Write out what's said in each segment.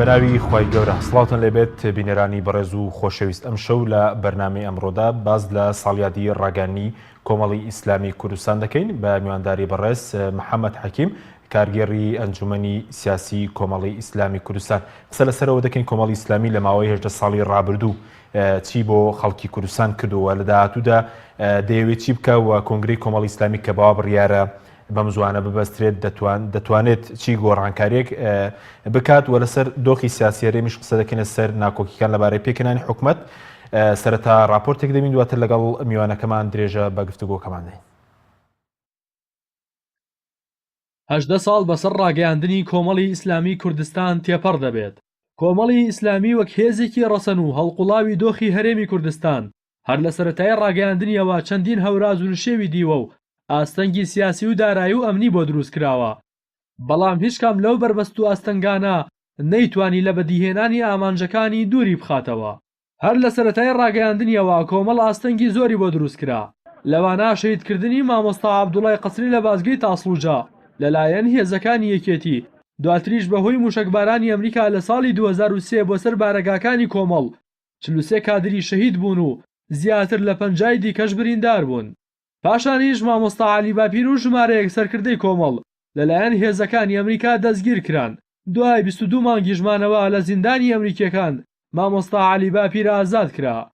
بەناوی خوای گەورە سڵاوتان لێبێت بینەرانی بەڕێز و خۆشەویست ئەم شەو لە بەرنامەی ئەمڕۆدا باز لە ساڵیادی ڕاگەیاندنی کۆمەڵی ئیسلامی کوردستان دەکەین بە میوانداری بەڕێز محەممەد حەکیم کارگێڕی ئەنجومەنی سیاسی کۆمەڵی ئیسلامی کوردستان. قسە لەسەرەوە دەکەین کۆمەڵی ئیسلامی لە ماوەی 18 ساڵی ڕابردوو چی بۆ خەڵکی کوردستان کردووە، لە داهاتوودا دەیەوێت چی بکە و کۆنگرەی کۆمەڵی ئیسلامی کە باوا بڕیارە بەم زوانە ببەسترێت دەتوانێت چی گۆڕانکاریەک بکات و لەسەر دۆخی سیاسی هەرێمیش قسە دەکەینە سەر ناکۆکیەکان لەبارەی پێکەنانی حکوومەت. سەرەتا راپۆرتێک دەبین دواتر لەگەڵ میوانەکەمان درێژە بە گفتوگۆکەمان دەین. 18 ساڵ بەسەر ڕاگەیاندنی کۆمەڵی ئیسلامی کوردستان تێپەڕ دەبێت. کۆمەڵی ئیسلامی وەک هێزێکی ڕەسەن و هەڵقوڵاوی دۆخی هەرێمی کوردستان هەر لە سەرەتای ڕاگەیاندنیەوە چەندین هەوراز و نشێوی دیوە و ئاستەنگی سیاسی و دارایی و ئەمنی بۆ دروست کراوە. بەڵام هیچ کام لەو بربەست و ئاستەنگانە نەیتوانی لە بەدیهێنانی ئامانجەکانی دووری بخاتەوە. هەر لە سەرەتای ڕاگەیاندنیەوە کۆمەڵ ئاستەنگی زۆری بۆ دروست کرا، لەوانە شەهیدکردنی مامۆستا عەبدوڵای قەسری لە بازگەی تاسڵوجا لەلایەن هێزەکانی یەکێتی، دواتریش بەهۆی موشکبارانی ئەمریکا لە ساڵی 2003 بۆ سەر بارەگاکانی کۆمەڵ 43 کادری شەهید بوون و زیاتر لە 50 دیکەش بریندار بوون. پاشانیش مامۆستا عەلی باپیر و ژمارەیەک سەرکردەی کۆمەڵ لەلایەن هێزەکانی ئەمریکا دەستگیر کران. دوای 22 مانگی ژمانەوە لە زیندانی ئەمریکیەکان مامۆستا عەلی باپیر ئازاد کرا.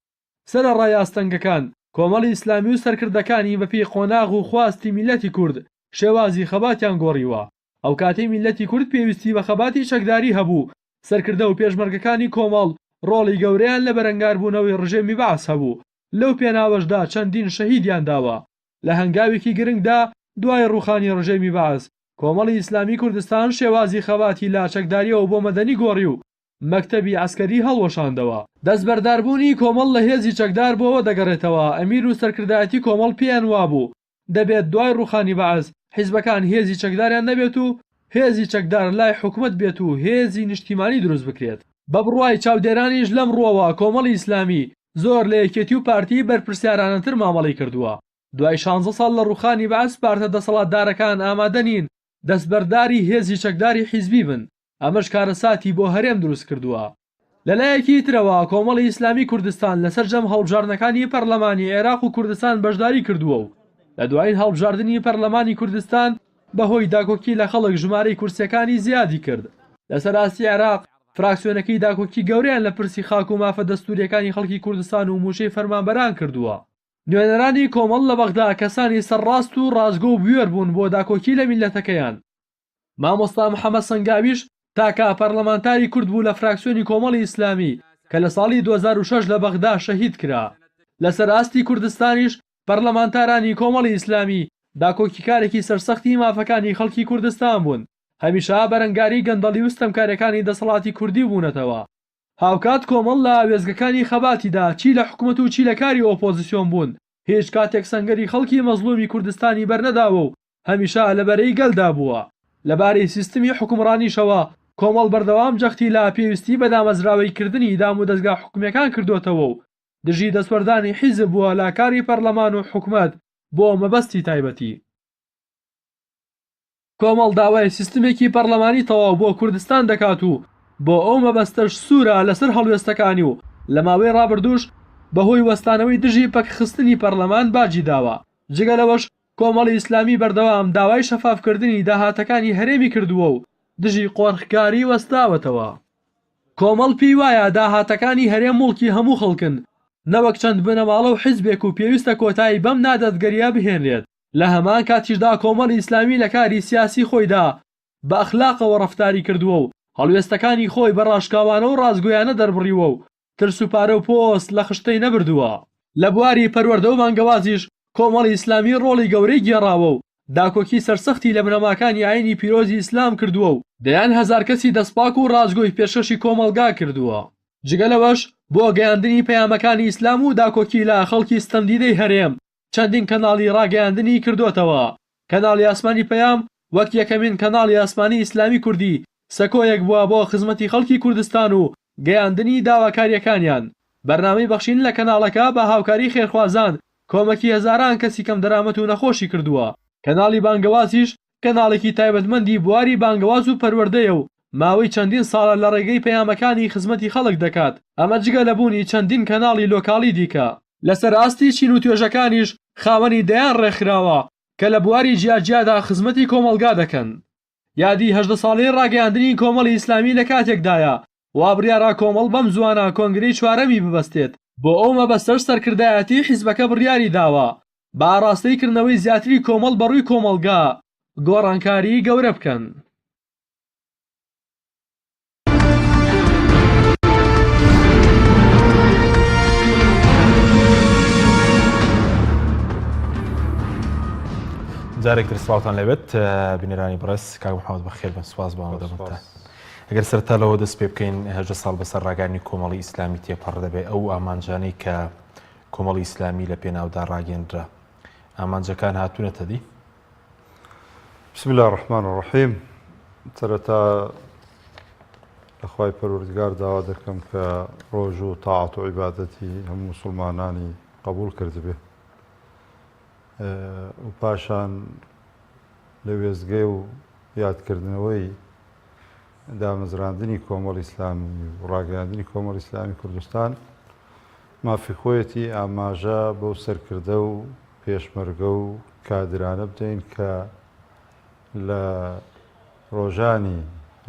سەرەڕای ئاستەنگەکان کۆمەڵی ئیسلامی و سەرکردەکانی بەپێی قۆناغ و خواستی میلەتی کورد شێوازی خەباتیان گۆڕیوە. ئەو کاتەی میلەتی کورد پێویستی بە خەباتی چەکداری هەبوو، سەرکردە و پێشمەرگەکانی کۆمەڵ ڕۆڵی گەورەیان لە بەرەنگاربوونەوەی ڕژێمی بەعس هەبوو. لەو پێناوەشدا چەندین شەهیدیان داوە. لە هەنگاوێکی گرنگدا دوای ڕوخانی ڕژێمی بەعس کۆمەڵی ئیسلامی کوردستان شێوازی خەباتی لا چەکداریەوە بۆ مەدەنی گۆڕی و مەکتەبی عەسکەری هەڵوەشاندەوە. دەستبەرداربوونی کۆمەڵ لە هێزی چەکدار بۆەوە دەگەڕێتەوە. ئەمیر و سەرکردایەتی کۆمەڵ پێیان وابوو دەبێت دوای ڕوخانی بەعس حیزبەکان هێزی چەکداریان نەبێت و هێزی چەکدار لای حکومت بێت و هێزی نیشتیمانی دروست بکرێت. بە بڕوای چاودێرانیش لەم ڕووەوە کۆمەڵی ئیسلامی زۆر لە یەکێتی و پارتی بەرپرسیارانەتر مامەڵەی کردووە. دوای 16 ساڵ لە ڕوخانی بەعس پارتە دەسەڵاتدارەکان ئامادە نین دەستبەرداری هێزی چەکداری حیزبی بن. ئەمەش کارەساتی بۆ هەرێم دروست کردووە. لەلایەکی ترەوە کۆمەڵی ئیسلامی کوردستان لەسەر جەم هەڵبژاردنەکانی پەرلەمانی عێراق و کوردستان بەشداری کردووە و لە دوایین هەڵبژاردننی پەرلەمانی کوردستان بەهۆی داکۆکی لە خەڵک ژمارەی کورسیەکانی زیادی کرد. لەسەر ئاستی عێراق فراکسیۆنەکەی داکۆکی گەورەیان لە پرسی خاک و مافە دەستوریەکانی خەڵکی کوردستان و موشەی فەرمانبەران کردووە. نوێنەرانی کۆمەڵ لە بەغدا کەسانی سەرڕاست و ڕازگۆ و بوێر بوون بۆ داکۆکی لە میلەتەکەیان. مامۆستا محەممەد سەنگاویش تاکە پەرلەمانتاری کورد بوو لە فراکسیۆنی کۆمەڵی ئیسلامی کە لە ساڵی 2006 لە بەغدا شەهید کرا. لەسەر ئاستی کوردستانیش پەرلەمانتارانی کۆمەڵی ئیسلامی داکۆکیکارێکی سەرسەختی مافەکانی خەڵکی کوردستان بوون. هەمیشە بەرەنگاری گەندەڵی و ستەمکارەکانی دەسەڵاتی کوردی بوونەتەوە. هاوکات کۆمەڵ لە وێزگەکانی خەباتیدا چی لە حکوومەت و چی لە کاری ئۆپۆزیسیۆن بوون، هیچ کاتێک سەنگەری خەڵکی مەزلومی کوردستانی بەرنەداوە و هەمیشە لەبەرەی گەلدا بووە. لەبارەی سیستمی حکومڕانیشەوە کۆمەڵ بەردەوام جەختی لە پێویستی بە دامەزراوەی کردنی دام و دەستگا حکوومیەکان کردوتەوە و دژی دەسوەردانی حیزب بووە لە کاری پەرلەمان و حکوومەت بۆ مەبەستی تایبەتی. کۆمەڵ داوای سیستمێکی پەرلەمانی تەواو بۆ کوردستان دەکات و بۆ ئەو مەبەستەش سوورە لەسەر هەڵوێستەکانی و لە ماوەی ڕابردووش بەهۆی وەستانەوەی دژی پەکخستنی پەرلەمان باجی داوە. جگەلەوەش کۆمەڵی ئیسلامی بەردەوام داوای شەفافکردنی داهاتەکانی هەرێمی کردووە و دژی قۆرخکاری وەستاوەتەوە. کۆمەڵ پێی وایە داهاتەکانی هەرێم موڵکی هەموو خەڵکن، نەوەک چەند بنەماڵە و حیزبێک و پێویستە کۆتایی بەم نادەتگەریە بهێنرێت. لە هەمان کاتیشدا کۆمەڵی ئیسلامی لە کاری سیاسی خۆیدا بە ئەخلاقەوە ڕەفتاری کردووە و هەڵوێستەکانی خۆی بە ڕاشکاوانە و ڕازگۆیانە دەربڕیوە و ترس و پارە و پۆست لە خشتەی نەبردووە. لە بواری پەروەردە و مانگەوازیش کۆمەڵی ئیسلامی ڕۆڵی گەورەی گێڕاوە و داکۆکی سەرسەختی لە بنەماکانی ئاینی پیرۆزی ئیسلام کردووە و دەیان هەزار کەسی دەستپاک و ڕازگۆی پێشکەشی کۆمەڵگا کردووە. جگەلەوەش بۆ گەیاندنی پەیامەکانی ئیسلام و داکۆکی لە خەڵکی ستەمدیدەی هەرێم چەندین کەناڵی ڕاگەیاندنی کردوتەوە. کەناڵی ئاسمانی پەیام وەک یەکەمین کەناڵی ئاسمانی ئیسلامی کوردی سەکۆیەک بووە بۆ خزمەتی خەڵکی کوردستان و گەیاندنی داواکاریەکانیان. بەرنامەی بەخشین لە کەناڵەکە بە هاوکاری خێرخوازان کۆمەکی هەزاران کەسی کەم دەرامەت و نەخۆشی کردووە. کەناڵی بانگەوازیش کەناڵێکی تایبەتمەندی بواری بانگەواز و پەروەردەیە و ماوەی چەندین ساڵە لە ڕێگەی پەیامەکانی خزمەتی خەڵک دەکات ئەمە جگە لەبوونی چەندین کەناڵی لۆکاڵی دیکە لەسەر ئاستی چین و توێژەکانیش خاوەنی دەیان ڕێکخراوە کە لە بواری جیاجیادا خزمەتی کۆمەلگا دەکەن یادی 18 ساڵەی ڕاگەیاندنی کۆمەڵی ئیسلامی لە کاتێکدایە وا بڕیارا کۆمەڵ بەم زوانە کۆنگرەی چوارەمی ببەستێت بۆ ئەو مەبەستەش سەرکردایەتی حیزبەکە بڕیاری داوە بە ئاراستەیکردنەوەی زیاتری کۆمەڵ بەڕووی کۆمەلگا گۆڕانکاری گەورە بکەن. جارێک سڵاوتان لەبێت بینەرانی بەڕێز کاک محەممەد بەخێر بن سواز بەوەدەمتە ئەگەر سەرتا لەوە دەست پێ بکەین 18 ساڵ بەسەر ڕاگەیاندنی کۆمەڵی ئیسلامی تێپەڕ دەبێت ئەو ئامانجانەی کە کۆمەڵی ئیسلامی لە پێناودا ڕاگەیاندرا ئامانجەکان هاتوونەتە دی؟ بسم الله الرحمن الرحیم سەرەتا لەخوای پەروەردگار داوا دەکەم کە ڕۆژ و تاعات و عیبادەتی هەموو موسڵمانانی قبول کردبێ و پاشان لە وێزگەی و یادکردنەوەی دامەزراندنی کۆمەڵی ئیسلامی و ڕاگەیاندنی کۆمەڵی ئیسلامی کوردستان مافی خۆیەتی ئاماژە بەو سەرکردە و پێشمەرگە و کادرانە بدەین کە لە ڕۆژانی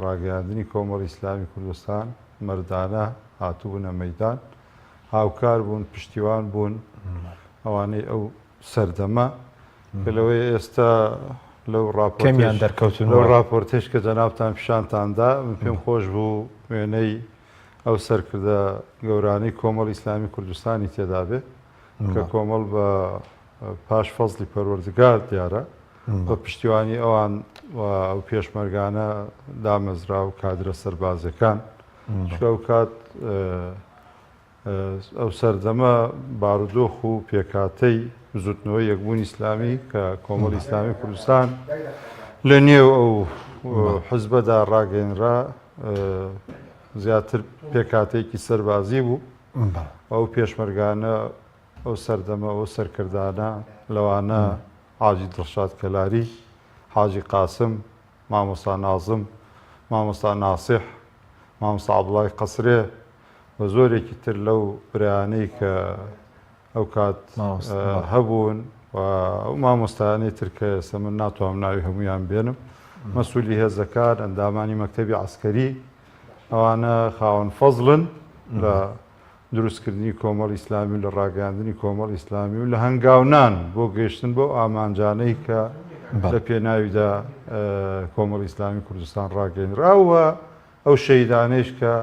ڕاگەیاندنی کۆمەڵی ئیسلامی کوردستان مەردانە هاتوبوونە مەیدان هاوکار بوون پشتیوان بوون ئەوانەی ئەو سەردەمە کە لەوەی ئێستا لەو ڕاپۆرتێش کە جەنابتان پیشانتاندا من پێم خۆش بوو وێنەی ئەو سەرکردە گەورانەی کۆمەڵی ئیسلامی کوردستانی تێدا بێ کە کۆمەڵ بە پاش فەزلی پەروەردگار دیارە بە پشتیوانی ئەوان ئەو پێشمەرگانە دامەزرا و کادرە سەربازەکان ئەو کات ئەو سەردەمە بارودۆخ و پێکاتەی زوتنەوەی یەکبوونی ئیسلامی کە کۆمەڵی ئیسلامی کوردستان لە نێو ئەو حزبەدا ڕاگەیەنرا زیاتر پێکاتەیەکی سەربازی بوو ئەو پێشمەرگانە ئەو سەردەمە ئەو سەرکردانە لەوانە حاجی دڵشاد کەلاری، حاجی قاسم، مامۆستا نازم، مامۆستا ناسیح، مامۆستا عەبدوڵڵای قەسرێ و زۆرێکی تر لەو برایانەی کە ئەو کات هەبوون و ئەو مامۆستایانەی تر کە ئێستا من ناتوانم ناوی هەموویان بێنم مەسئولی هێزەکان ئەندامانی مەکتەبی عەسکەری ئەوانە خاوەن فەزڵن لە دروستکردنی کۆمەڵی ئیسلامی و لە ڕاگەیاندنی کۆمەڵی ئیسلامی و لە هەنگاونان بۆ گەیشتن بۆ ئامانجانەی کە لە پێناویدا کۆمەڵی ئیسلامی کوردستان ڕاگەیەنراوە ئەو شەیدانەیش کە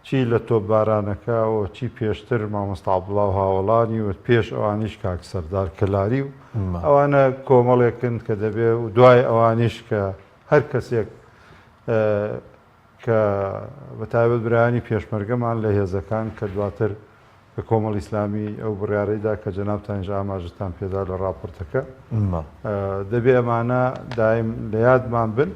چی لە تۆپبارانەکەەوە چی پێشتر مامۆستا عەبدوڵڵا و هاوڵانی و پێش ئەوانیش کاک سەردار کەلاری و ئەوانە کۆمەڵێکن کە دەبێ و دوای ئەوانیش کە هەر کەسێک کە بەتایبەت برایانی پێشمەرگەمان لە هێزەکان کە دواتر بە کۆمەڵی ئیسلامی ئەو بڕیارەیدا کە جەنابتانیش ئاماژتان پێدا لە راپۆرتەکە دەبێ ئەمانە دایم لە یادمان بن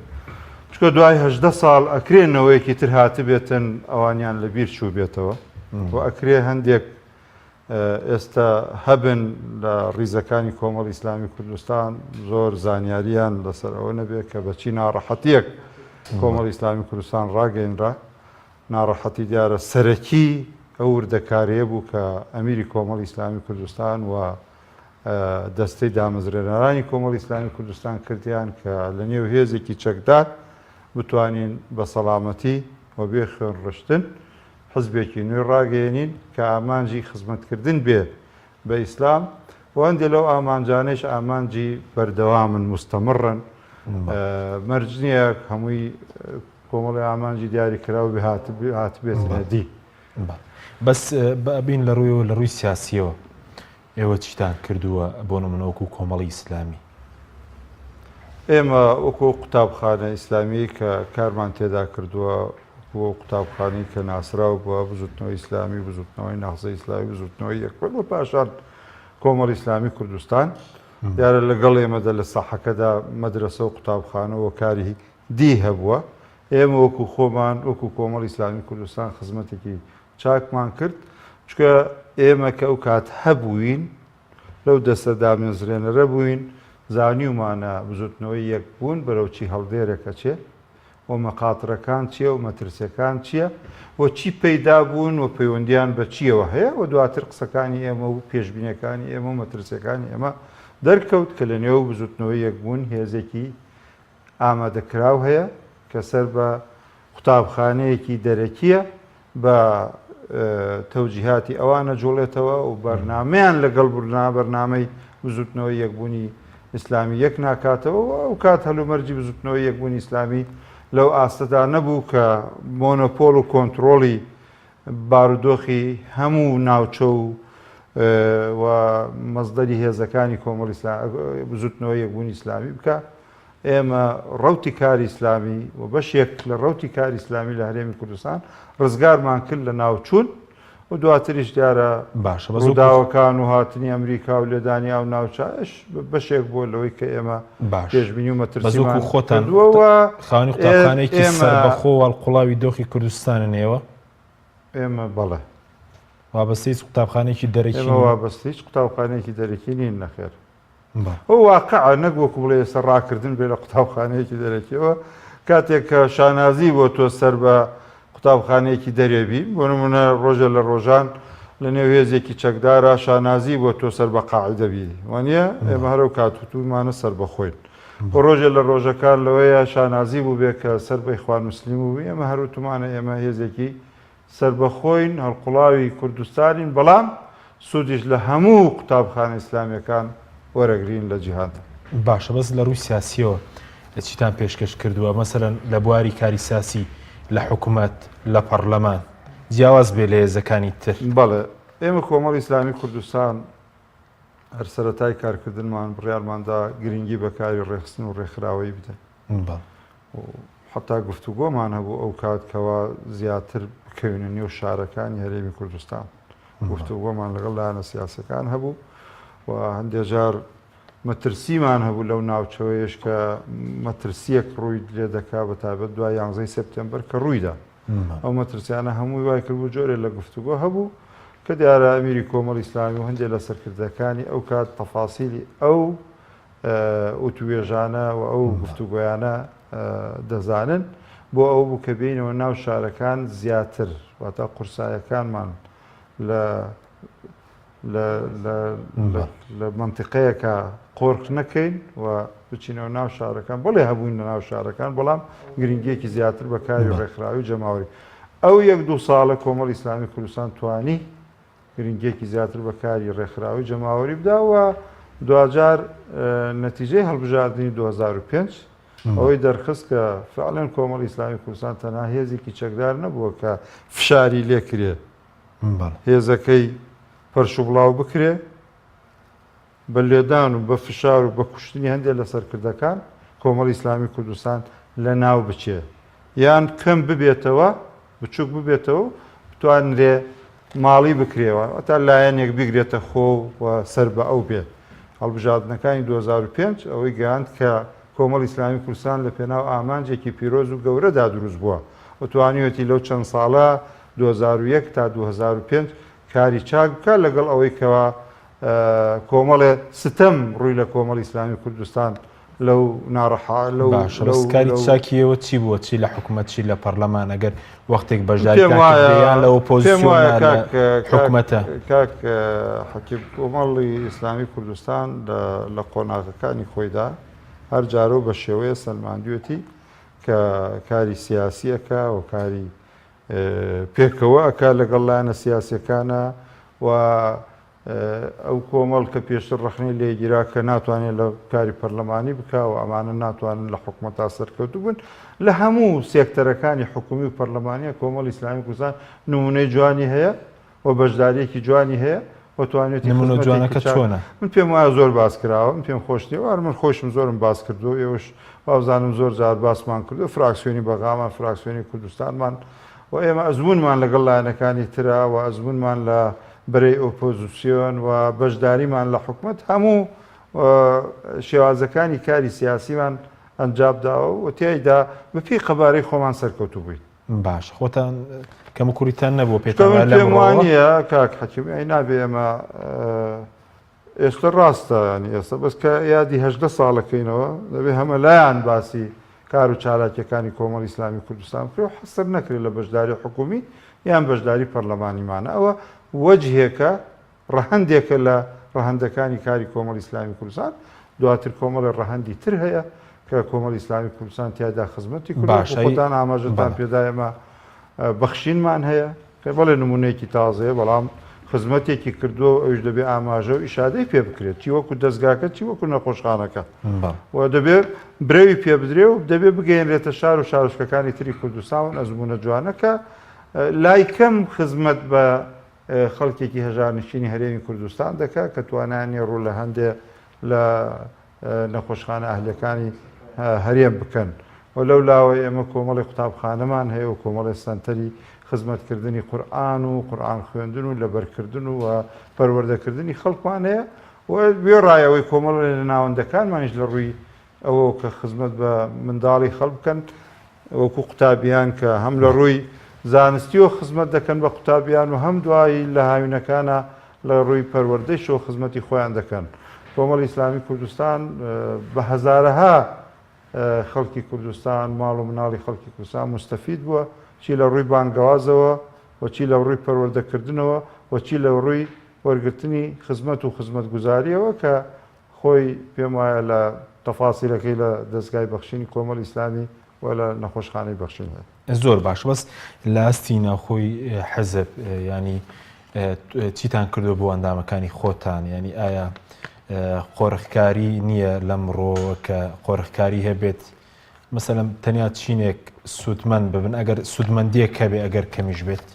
چکە دوای 18 ساڵ ئەکرێنەوەیەکی تر هاتبێتن ئەوانیان لە بیر چوو بێتەوە و ئەکرێ هەندێک ئێستا هەبن لە ڕیزەکانی کۆمەڵی ئیسلامی کوردستان زۆر زانیاریان لەسەر ئەوە نەبێت کە بەچی ناڕەحەتیەک کۆمەڵی ئیسلامی کوردستان ڕاگەیەنرا ناڕەحەتی دیارە سەرەکی ئەو وردەکاریە بوو کە ئەمیری کۆمەڵی ئیسلامی کوردستان و دەستەی دامەزرێنەرانی کۆمەڵی ئیسلامی کوردستان کردیان کە لە نێو هێزێکی چەکدار بتوانین بە سەڵامەتی و بێ خوێن ڕشتن حزبێکی نوێ ڕاگەیەنین کە ئامانجی خزمەتکردن بێ بە ئیسلام و هەندێک لەو ئامانجانەیش ئامانجی بەردەوامن مستەمڕن مەرجنیە هەمووی کۆمەڵی ئامانجی دیاریکراوە بێ هاتبێتە دی. بەس بین لە ڕووی و لە ڕووی سیاسیەوە ئێوە چیتان کردووە بۆ نمونەوەکو کۆمەڵی ئیسلامی؟ ئێمە وەکو قوتابخانە ئیسلامی کە کارمان تێدا کردووە بۆ قوتابخانەی کە ناسرااو بووە بزوتنەوەی ئیسلامی بزوتنەوەی نەخزەی ئیسلامی بزوتنەوەی یەکپەر و پاشان کۆمەڵی ئیسلامی کوردستان دیارە لەگەڵ ئێمەدا لە ساحەکەدا مەدرسە و قوتابخانەوە کاری دی هەبووە ئێمە وەکو خۆمان وەکو کۆمەڵی ئیسلامی کوردستان خزمەتێکی چاکمان کرد چکە ئێمە کە ئەو کات هەبووین لەو دەستە دامێنزرێنەرە بووین زانیومانە بزوتنەوەی یەکبوون بەرەوچی هەڵدێرێکە چێ و مەقاتڕەکان چییە و مەترسیەکان چییە و چی پەیدا بوون و پەیوەندیان بە چیەوە هەیە و دواتر قسەکانی ئێمە و پێشبینەکانی ئێمە و مەترسیەکانی ئێمە دەرکەوت کە لە نێو بزوتنەوەی یەکبوون هێزێکی ئامادەکراو هەیە کە سەر بە قوتابخانەیەکی دەرەکیە بە تەوجیهاتی ئەوانە جوڵێتەوە و بەرنمەیان لەگەڵ بەرنامەی بزوتنەوەی یەکبوونی ئیسلامی یەک ناکاتەوە ئەو کات هەلومەرجی بزوتنەوەی یەکبوونی ئیسلامی لەو ئاستەدا نەبوو کە مۆنۆپۆل و کۆنتترۆلی بارودۆخی هەموو ناوچە و مەزدەری هێزەکانی کۆمەڵ بزوتنەوەی یەکبوونی ئیسلامی بکە ئێمە ڕەوتی کاری ئیسلامی و بەشێک لە ڕەوتی کاری ئیسلامی لە هەرێمی کوردستان ڕزگارمان کرد لە ناوچوون و دواتریش دیارە باشە ڕووداوەکان و هاتنی ئەمریکا و لێدانی و ناوچەش بەشێک بۆ لەوەی کە ئێمە پێشبینی و مەترسیمان خۆتانەوە خاوەنی قوتابخانەیەکی سەربەخۆ هەڵقوڵاوی دۆخی کوردستانە نێوە ئێمە بەڵێ وابەستەی قوتابخانەیەکی دەرەکی وابەستەی قوتابخانەیەکی دەرەکی نین نەخێر ئەو واقعە نەگوەکو بڵێ ئێستا ڕاکردن بێ لە قوتابخانەیەکی دەرەکیەوە کاتێک کە شانازی بۆ تۆ سەر بە قوتابخانەیەکی دەرێبی بۆ نمونە ڕۆژە لە ڕۆژان لە نێو هێزێکی چەکدارە شانازی بۆ تۆ سەر بە قاعدەبی وانە ئێمە هەرو کاتوتومانە سەر بەخۆین بۆ ڕۆژە لە ڕۆژەکان لەوەیە شانازی بوو بێ کە سەر بە ئیخوان موسلیم و ئێمە هەروتمانە ئێمە هێزێکی سەر بەخۆین هەڵقوڵاوی کوردستانین بەڵام سوودیش لە هەموو قوتابخانە ئیسلامیەکان وەرەگرین لە جیهاندا باشە بەس لە ڕووی سیاسیەوە چیتان پێشکەش کردووە مەسەرەن لە بواری کاری سیاسی لە حکوومەت لە پەرلەمان جیاواز بێ لە هێزەکانی تر بەڵێ ئێمە کۆمەڵی ئیسلامی کوردستان هەر سەرەتای کارکردنمان بڕیارماندا گرنگی بەکاری ڕێخستن و ڕێکخراوەی بدەن حتا گفتوگۆمان هەبوو ئەو کاتکەوە زیاتر بکەوێنە نێو شارەکانی هەرێمی کوردستان گفتوگۆمان لەگەڵ لایەنە سیاسەکان هەبوو و هەندێک جار مەترسیمان هەبوو لەو ناوچەوەیش کە مەترسیەک ڕووی لێ دەکا بە تایبەت دوای 11 سپتێمبەر کە ڕوویدا ئەو مەترسیانە هەمووی وای کردبوو جۆرێک لە گفتوگۆ هەبوو کە دیارە ئەمیری کۆمەڵ ئیسلامی و هەندێک لە سەرکردەکانی ئەو کات تەفاسیلی ئەو ئۆتوێژانە و ئەو گفتوگۆیانە دەزانن بۆ ئەو بوو کە بینەوە ناو شارەکان زیاتر واتە قورسایەکانمان لە منتیقەیەکە قۆرق نەکەین و بچینەوە ناو شارەکان بۆڵێ هەبووین لە ناو شارەکان بەڵام گرنگیەکی زیاتر بەکاری ڕێکخراوی و جەماوەری ئەو 1-2 ساڵە کۆمەڵ ئیسلامی کوردستان توانی گرنگیەکی زیاتر بەکاری ڕێکخراوی و جەماوەری بداوە دوجار نەتیجەی هەڵبژاردننی 2005 ئەوەی دەرخست کە فعلەن کۆمەڵ ئیسلامی کوردستان تەنها هێزێکی چەکدار نەبووە کە فشاری لێکرێ هێزەکەی پەرش و بڵاو بکرێ بە لێدان و بە فشار و بە کوشتنی هەندێک لە سەرکردەکان کۆمەڵ ئیسلامی کوردستان لە ناو بچێ یان کەم ببێتەوە بچووک ببێتەوە بتوانرێ ماڵی بکرێەوە تا لایەنێک بگرێتە خۆ و سەر بە ئەو بێت هەڵبژاردنەکانی 2005 ئەوەی گەیاند کە کۆمەڵ ئیسلامی کوردستان لە پێناو ئامانجێکی پیرۆز و گەورەدا دروست بووە و توانیوەتی لەو چەند ساڵە 2001 تا 2005 کاری چاک بکە لەگەڵ ئەوەی کەوا کۆمەڵێ ستەم ڕووی لە کۆمەڵ ئیسلامی کوردستان لەو ناڕەحا لەوکاری چاکیەوە چی بووە چی لە حکوومەت چی لە پەرلەمان ئەگەر وەختێک بەژداریان لە ئۆپۆزیسیۆن حکوومەتە کاک حەکیم کۆمەڵی ئیسلامی کوردستان لە قۆناغەکانی خۆیدا هەر جارۆ بە شێوەیە سەلماندوێتی کە کاری سیاسیەکە و کاری پێکەوە ئەکا لەگەڵ لایەنە سیاسیەکانە و ئەو کۆمەڵ کە پێشتر ڕخنەی لێگیرا کە ناتوانێت لە کاری پەرلەمانی بکە و ئەمانە ناتوانن لە حکوومەتتا سەرکەوتو بن لە هەموو سێکتەرەکانی حکومی و پەرلەمانیە کۆمەڵ ئیسلامی کوردستان نمونەی جوانی هەیە و بەشداریەکی جوانی هەیە وتوانێتی نمونە جوانەکە چۆنە من پێم وایە زۆر باس کراوە من پێم خۆش نیوە من خۆشم زۆرم باس کردو ئێوەش بازانم زۆر جار باسمان کردو فراکسیۆنی بەغامان فراکسیۆنی کوردستانمان و ئێمە ئەزمونمان لەگەڵ لایەنەکانی ترا و ئەزمونمان لە بەرەی ئۆپۆزیسیۆن و بەشداریمان لە حکوومەت هەموو شێوازەکانی کاری سیاسیمان ئەنجام داوە و تیایدا بەپی قەبارەی خۆمان سەرکەوتو بووین باش خۆتان کەم کوریتان نەبوو پێم وانە کاک حەکیم ئەی نابێ ئێمە ئێستا ڕاستە ینی ئێستا بەس کە یادی هەژدە ساڵەکەینەوە دەبێت هەمە لایەن باسی کار و چالاکیەکانی کۆمەڵی ئیسلامی کوردستان کرێ و حەسر نەکرێت لە بەشداری حکومی یان بەشداری پەرلەمانیمانە ئەوە وەجهێکە ڕەهەندێکە لە ڕەهەندەکانی کاری کۆمەڵی ئیسلامی کوردستان دواتر کۆمەڵی ڕەهەندی تر هەیە کە کۆمەڵی ئیسلامی کوردستان تیادا خزمەتی کوردستان ئاماژەتان پێدا ئێمە بەخشینمان هەیە کە بەڵێ نمونەیەکی تازەیە بەڵام خزمەتێکی کردووە ئەوش دەبێ ئاماژە و ئیشادەی پێ بکرێت چی وەکو دەستگاکە چی وەکو نەخۆشخانەکە و دەبێت برەوی پێ بدرێ و دەبێت بگەێنرێتە شار و شارۆچکەکانی تری کوردستان ئەزمونە جوانەکە لای کەم خزمەت بە خەڵکێکی هەژارنشینی هەرێمی کوردستان دەکات کە توانانی ڕوو لە هەندێک لە نەخۆشخانە ئەهلەکانی هەرێم بکەن و لەو لاوە ئێمە کۆمەڵی قوتابخانەمان هەیە و کۆمەڵی سەنتەری خزمەتکردنی قورئان و قورئان خوێندن و لەبەرکردن و پەروەردەکردنی خەڵکمان هەیە و وێڕایەوەی کۆمەڵ لە ناوەندەکانمانیش لە ڕووی ئەوە کە خزمەت بە منداڵی خەڵک بکەن وەکو قوتابیان کە هەم لە ڕووی زانستی و خزمەت دەکەن بە قوتابیان و هەم دوایی لە هاوینەکانە لە ڕووی پەروەردەی شۆ خزمەتی خۆیان دەکەن. کۆمەڵی ئیسلامی کوردستان بە هەزارەها خەڵکی کوردستان ماڵ و مناڵی خەڵکی کوردستان مستەفید بووە چی لە ڕووی بانگەوازەوە وچی لە ڕووی پەروەردەکردنەوە وچی لە ڕووی وەرگرتنی خزمەت و خزمەتگوزاریەوە کە خۆی پێم وایە لە تەفاسیلەکەی لە دەستگای بەخشینی کۆمەڵی ئیسلامی و لە نەخۆشخانەی بەخشین هەیە. زۆر باش بەس لە ئاستی ناوخۆی حەزب ینی چیتان کردو بۆ ئەندامەکانی خۆتان ینی ئایا قۆرخکاری نییە لەمڕۆ کە قۆرخکاری هەبێت مەسەلەن تەنیا چینێک سوودمەند ببن ئەگەر سوودمەندیەک هەبێ ئەگەر کەمیش بێت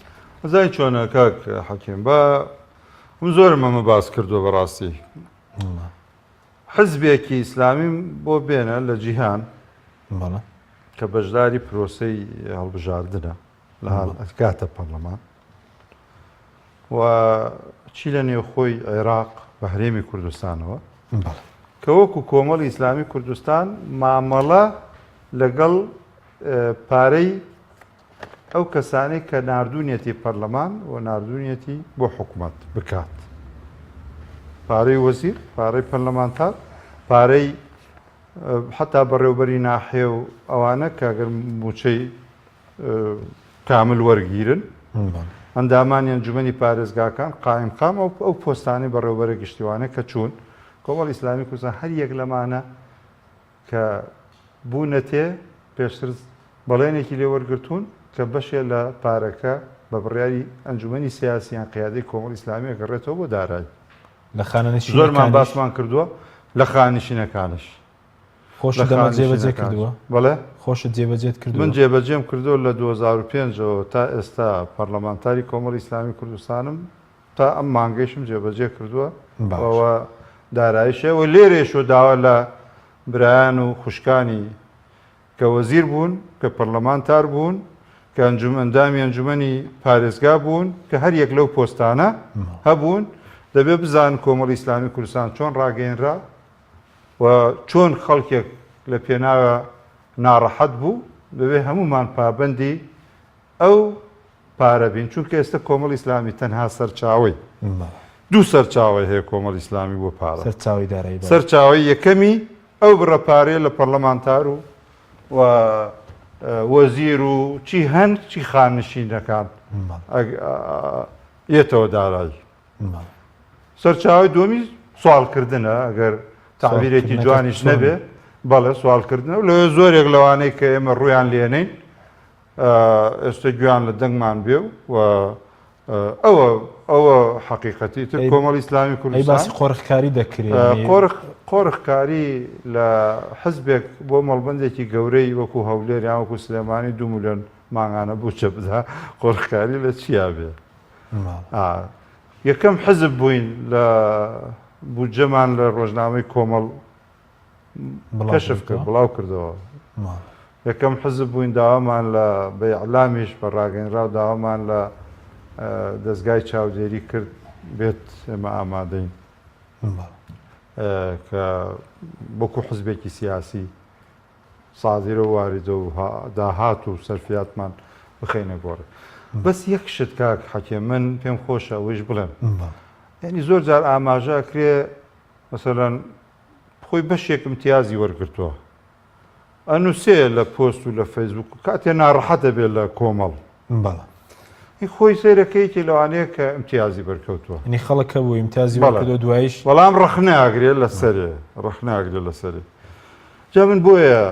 زای چۆنە کاک حەکیم بە زۆرم ئەمە باس کردووە بەڕاستی حزبێکی ئیسلامی بۆ بێنە لە جیهان کە بەشداری پرۆسەی هەڵبژاردنە لە ئەکاتە پەرلەمان و چی لە نێوخۆی عێراق بە هەرێمی کوردستانەوە کە وەکو کۆمەڵی ئیسلامی کوردستان مامەڵە لەگەڵ پارەی ئەو کەسانەی کە ناردوونیەتی پەرلەمان و ناردوونیەتی بۆ حکوومەت بکات پارەی وەزیر پارەی پەرلەمانتار پارەی حتا بەڕێوبەری ناحێ و ئەوانە کەگەر موچەی کامل وەرگیرن ئەندامانی ئەنجومەنی پارێزگاکان قایمقام ئەو پۆستانی بەڕێوبەرە گشتیوانە کە چوون کۆمەڵی ئیسلامی کوردستان هەر یەک لەمانە کە بوونەتێ پێشتر بەڵێنێکی لێ وەرگرتوون کە بەشێ لە پارەکە بە بڕیاری ئەنجومەنی سیاسییان قیادەی کۆمەڵی ئیسلامی گەڕێتەوە بۆ دارایی لە خانەنشینەکانیش زۆرمان باسمان کردووە لە خانشینەکانش خۆش دەمە جێبەجێ کردووە بەڵێ خۆشت جێبەجێت کردو من جێبەجێم کردو لە 2005ەوە تا ئێستا پەرلەمانتاری کۆمەڵی ئیسلامی کوردستانم تا ئەم مانگەیشم جێبەجێ کردووە ئەوە دارایشەوە لێرێشۆ داوە لە برایان و خوشکانی کە وەزیر بوون کە پەرلەمانتار بوون کە ئەنجومەندامی ئەنجومەنی پارێزگا بوون کە هەر یەک لەو پۆستانە هەبوون دەبێت بزان کۆمەڵی ئیسلامی کوردستان چۆن ڕاگەیەنرا و چۆن خەڵکێک لە پێناوە ناڕەحەت بوو دەبێت هەمومان پابەندی ئەو پارە بین چونکە ئێستا کۆمەڵی ئیسلامی تەنها سەرچاوی دوو سەرچاوی هەیە کۆمەڵی ئیسلامی بۆ پارە سەرچاوی یەکەمی ئەو بڕەپارەیە لە پەرلەمانتار و وەزیر و چی هەند چی خانشینەکان یێتەوە دارایی سەرچاوی دومی سوالکردنە ئەگەر تعبیرێکی جوانیش نەبێ بەڵێ سوالکردنە و لەوێ زۆرێک لەوانەی کە ئێمە ڕویان لێنین ئێستا گویان لە دەنگمان بێ و ئەوە حەقیقەتی تر کۆمەڵی ئیسلامی کوردستان باسی قۆرخکاری دەکرێت قۆرخکاری لە حزبێک بۆ مەڵبەندێکی گەورەی وەکو هەولێر یان وەکو سلێمانی 2 ملیۆن مانگانە بووچە بدا قۆرخکاری لە چیا بێ یەکەم حزب بووین لە بودجەمان لە ڕۆژنامەی کۆمەڵ کەشف کرد بڵاو کردەوە یەکەم حزب بووین داوامان لە بە ئیعلامیش بە ڕاگەیەنرا و داوامان لە دەستگای چاودێری کرد بێت ئێمە ئامادەین کە وەکو حزبێکی سیاسی سازیرە و واریدە و داهات و سەرفیاتمان بخەینە گۆڕێ بەس یەک شت کاک حەکێم من پێم خۆشە ئەوەش بڵێم یعنی زۆر جار ئاماژە کرێ مەسەلەن خۆی بەشێک امتیازی وەرگرتووە ئەنووسێ لە پۆست و لە فەیسبوک و کاتێ ناڕەحەتە بێت لە کۆمەڵ خۆی سەیرەکەیکی لەوانەیە کە امتیازی بەرکەوتووە نی خەڵکە بۆ امتیازی وەرکردو دوایش بەڵام ڕەخناگرێت لەسەرێ ڕەخناگرێت لەسەرێ جا من بۆیە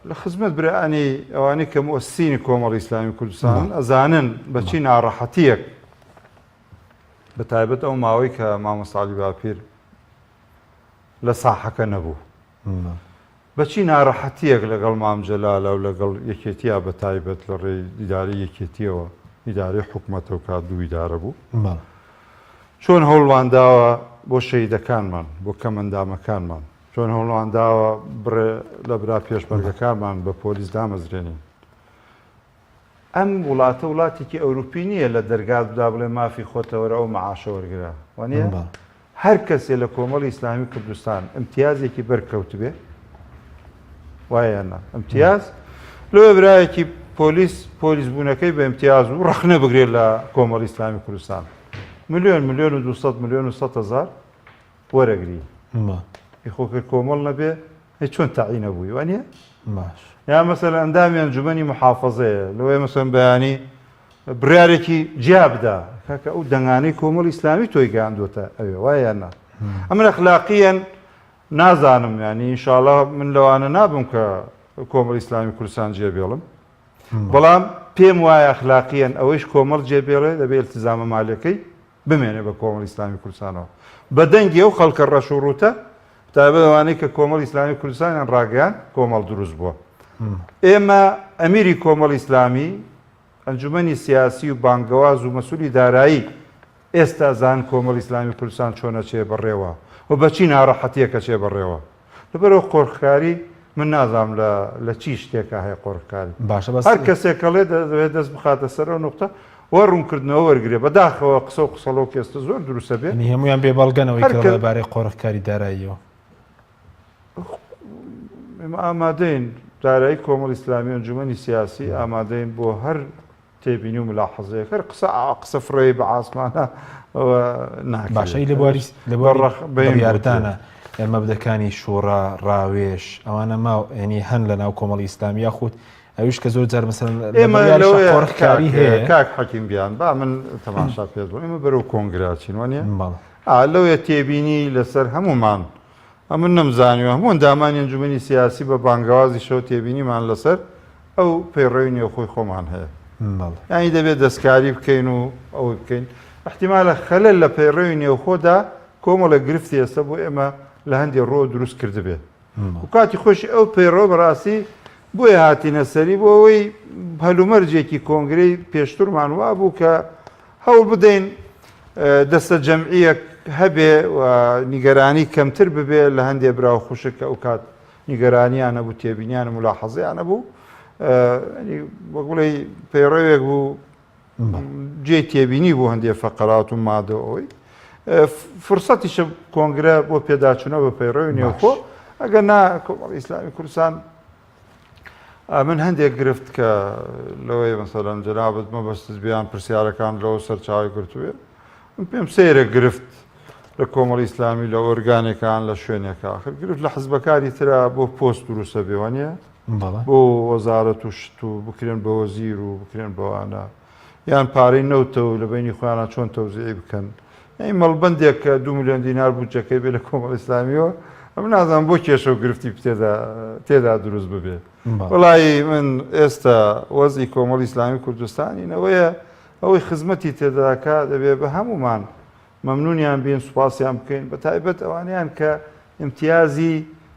لە خزمەت برایانی ئەوانەی کە مؤسسینی کۆمەڵی ئیسلامی کوردستان ئەزانن بەچی ناڕەحەتیەک بە تایبەت ئەو ماوەی کە مامۆستا عەلی باپیر لە ساحەکە نەبوو بەچی ناڕەحەتیەک لەگەڵ مام جەلالە و لەگەڵ یەکێتیا بە تایبەت لە ڕێی ئیدارەی یەکێتیەوە ئیدارەی حکوومەتە و کات دوو ئیدارە بوو چۆن هەوڵوانداوە بۆ شەیدەکانمان بۆ کەمەندامەکانمان چۆن هەوڵوانداوە بڕێ لە برا پێشمەرگەکانمان بە پۆلیس دامەزرێنین ئەم وڵاتە وڵاتێکی ئەوروپی نییە لە دەرگات بدا بڵێ مافی خۆتەوەرە ئەو مەعاشە وەرگرا وانە هەر کەسێ لە کۆمەڵی ئیسلامی کوردستان امتیازێکی بەرکەوت بێ وایەنە امتیاز لەوێ برایەکی پۆلیس بوونەکەی بە امتیاز و ڕەخنە بگرێت لە کۆمەڵی ئیسلامی کوردستان ملیۆن و 200 ملیۆن و 100 هزار وەرەگری خۆکە کۆمەڵ نەبێ چۆن تاعی نەبووی وانە یا مەسەلەن ئەندامی ئەنجومەنی محافەزەیە لەوەی مەسەلەن بەیانی بڕیارێکی جیا بدا کاکە ئەو دەنگانەی کۆمەڵی ئیسلامی تۆی گەیاندوتە ئەوێ وایە ئەمن ئەخلاقیەن نازانم ینی ئینشاڵڵا من لەوانە نابم کە کۆمەڵی ئیسلامی کوردستان جێبێڵم بەڵام پێم وایە ئەخلاقیەن ئەوەیش کۆمەڵ جێبێڵێ دەبێت التزامە مالیەکەی بمێنێ بە کۆمەڵی ئیسلامی کوردستانەوە بە دەنگی ئەو خەڵکە ڕەش و ڕوتە تایبەت ئەوانەی کە کۆمەڵی ئیسلامی کوردستانیان ڕاگەیان کۆمەڵ دروست بووە ئێمە ئەمیری کۆمەڵی ئیسلامی ئەنجومەنی سیاسی و بانگەواز و مەسوولی دارایی ئێستا زان کۆمەڵی ئیسلامی کوردستان چۆنە چێ بەڕێوە و بەچی ناڕەحەتیەکە چێ بەڕێوە لەبەرەوە قۆڕخکاری من نازام لە چی شتێکە هەیە قۆڕخکاری هەر کەسێکەڵێ دەوێت دەست بخاتە سەرەوە نقطە وە ڕوونکردنەوە وەرگێ بەداخەوە قسە و قسەڵۆ کێستە زۆر دروستە بێت هەمویان بێ بەڵگەنەوەی لەبارەی قۆڕخکاری داراییەوە ئامادەین دارایی کۆمەڵی ئیسلامی ئەنجومەنی سیاسی ئامادەین بۆ هەر تێبینی و ملاحەزەیە هەر قسە فڕێی بە ئاسمانە باشەی لە بۆیاردانە مەبدەکانی شوڕا ڕاوێش ئەوانە ماو ینی هەن لە ناو کۆمەڵی ئیسلامی یاخود ئەویش کە زۆر جار مەسەلەن قۆڕخکاری هەیە کاک حەکیم بیان با من تەماشا پێ بوو ئێمە بەرەو کۆنگراچین وانە لەوێ تێبینی لەسەر هەمومان من نەمزانیوە هەموو دامانی ئەنجومەنی سیاسی بە بانگەوازی شەو تێبینیمان لەسەر ئەو پەیڕەوی نێوخۆی خۆمان هەیە یانی دەبێت دەستکاری بکەین و ئەو بکەین احتیمالە خەلەل لە پەیڕەوی نێوخۆدا کۆمەڵە گرفتی ئێستا بۆ ئێمە لە هەندێک ڕۆ دروست کردبێت و کاتی خۆشی ئەو پەیڕۆ بەڕاستی بۆیە هاتینە سەری بۆ ئەوەی هەلومەرجێکی کۆنگرەی پێشترمان وا بوو کە هەوڵ بدەین دەستە جەمعیەک هەبێ و نیگەرانی کەمتر ببێ لە هەندێک برا و خوشکە ئەو کات نیگەرانیان نەبوو تێبینیان و ملاحەزەیان نەبوو وەگوڵی پەیڕەوێک بوو جێ تێبینی بوو هەندێک فەقەرات و مادەوەی فرسەتیشە کۆنگرە بۆ پێداچوونەوە بە پەیڕەوی نێوخۆ ئەگەر نا کۆمەڵی ئیسلامی کوردستان من هەندێک گرفت کە لەوەی مەسەلەن جەنابەت مەبەستت بیان پرسیارەکان لەوە سەرچاوی گرتووێ من پێم سەیرە گرفت لە کۆمەڵی ئیسلامی لە ئۆرگانێکان لە شوێنێکە آخر گرفت لە حزبەکاری ترا بۆ پۆست دروستە بێوانە بۆ وەزارەت و شت و بکرێن بە وەزیر و بکرێن بەوانە یان پارەی نەوتەوە لە بینی خۆیانە چۆن تەوزیعی بکەن ئەی مەڵبەندێک کە 2 میلیۆن دینار بودجەکەی بێ لە کۆمەڵی ئیسلامیەوە ئەم نازانم بۆ کێشە و گرفتی تێدا دروست ببێ وەڵی من ئێستا وەزی کۆمەڵی ئیسلامی کوردستانینەوەیە ئەوەی خزمەتی تێداکە دەبێت بە هەمومان مەمنونیان بین سوپاسیان بکەین بە تایبەت ئەوانیان کە امتیازی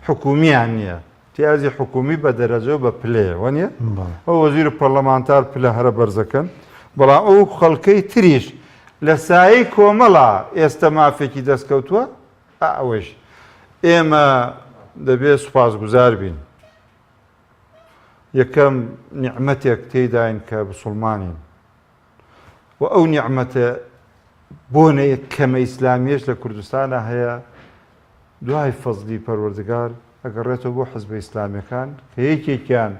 حکومیان نییە امتیازی حکومی بە دەرەجە بە پلێ وانە ئەو وەزیر پەرلەمانتار پلە هەرە بەرزەکەن بەڵام ئەو خەڵکەی تریش لە سایەی کۆمەڵە ئێستا مافێکی دەستکەوتووە ئەوەش ئێمە دەبێت سوپاسگوزار بین یەکەم نیعمەتێک تێداین کە بسڵمانین و ئەو نیعمەتە بۆنە کەمە ئیسلامیش لە کوردستانە هەیە دوای فەزلی پەروەردگار ئەگەڕێتەوە بۆ حزبە ئیسلامیەکان کە یەکێکیان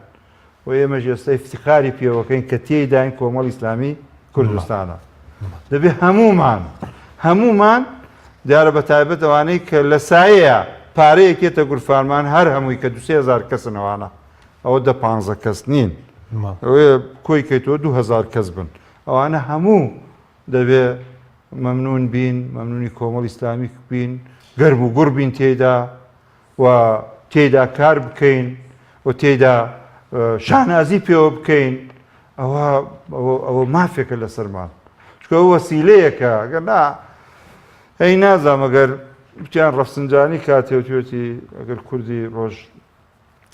و ئێمەش ئێستا افتخاری پێوەکەین کە تێداین کۆمەڵی ئیسلامی کوردستانە دەبێت هەمومان دیارە بە تایبەت ئەوانەی کە لە سایەیە پارەیەکێتە گورفارمان هەر هەمووی کە 2,000 کەسنەوانە ئەوە 15 کەس نین ئەوەیە کۆی کەیتەوە 2,000 کەس بن ئەوانە هەموو دەبێ مەمنون بین مەمنونی کۆمەڵی ئیسلامی بین گەرم و گوڕ بین تێیدا و تێیدا کار بکەین و تێیدا شانازی پێوە بکەین ئەوە مافێکە لەسەرمان چکە ئەو وەسیلەیەکە ئەگەر نا ئەی نازام ئەگەر بتیان ڕەفسنجانی کاتێوتێتی ئەگەر کوردی ڕۆژ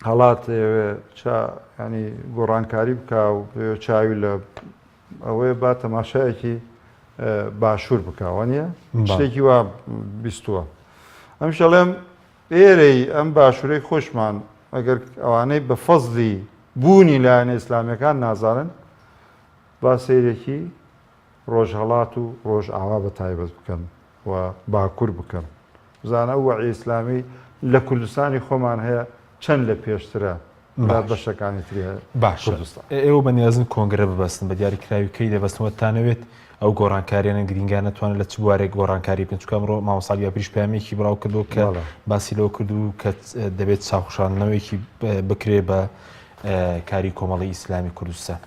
هەڵات ینی گۆڕانکاری بکە و چاوی لە ئەوەیە با تەماشایەکی باشوور بکەوە نیە شتێکی وا بیستووە ئەم شەڵێم ئێرەی ئەم باشوورەی خۆشمان ئەگەر ئەوانەی بە فەزلی بوونی لایەنە ئیسلامیەکان نازانن با سەیرێکی ڕۆژهەڵات و ڕۆژ ئاوا بە تایبەت بکەن و باکوور بکەن بزانە وەعی ئیسلامی لە کوردستانی خۆمان هەیە چەند لە پێشترە بەشەکانی تری باش ئێوە بە نیازن کۆنگرە ببەستن بە دیاریکراویکەی دەبەستنەوە تانەوێت ئەو گۆڕانکاریانە گرنگان نتوانێت لە چ بوارێک گۆڕانکاری بکەن چکە ئەمڕۆ مامۆستا یا پێشپامێکی بڵاو کردو کە باسی لەوە کردو کە دەبێت چاوخشاندنەوەیکی بکرێ بە کاری کۆمەڵی ئیسلامی کوردستان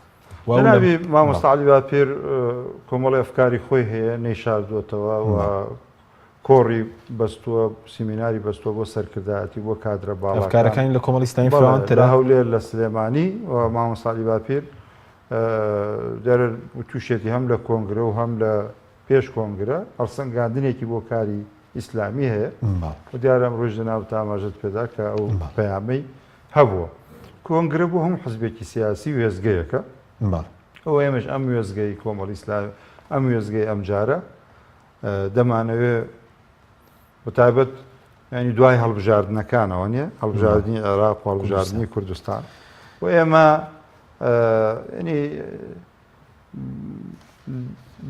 نابی مامۆستا عەلی باپیر کۆمەڵی ئەفکاری خۆی هەیە نەیشاردووەتەوە و کۆڕی بەستووە سیمیناری بەستووە بۆ سەرکردایەتی بۆ کادرە باڵا ئەفکارەکانی لە کۆمەڵی ئیسلامی فراوانترە هەولێر لە سلێمانی و مامۆستا عەلی باپیر دەرە تووشێتی هەم لە کۆنگرە و هەم لە پێش کۆنگرە هەڵسەنگاندنێکی بۆ کاری ئیسلامی هەیە و دیارە ئەم ڕۆژ جەناب ئاماژەت پێدا کە ئەو پەیامەی هەبووە کۆنگرە بۆ هەموو حزبێکی سیاسی وێزگەیەکە ئەو ئێمەش ئەم وێزگەی کۆمەڵی ئیسلامی ئەم وێزگەی ئەم جارە دەمانەوێ بەتایبەت ینی دوای هەڵبژاردنەکانەوە نیە هەڵبژاردننی عێراق و هەڵبژاردننی کوردستان و ئێمە ینی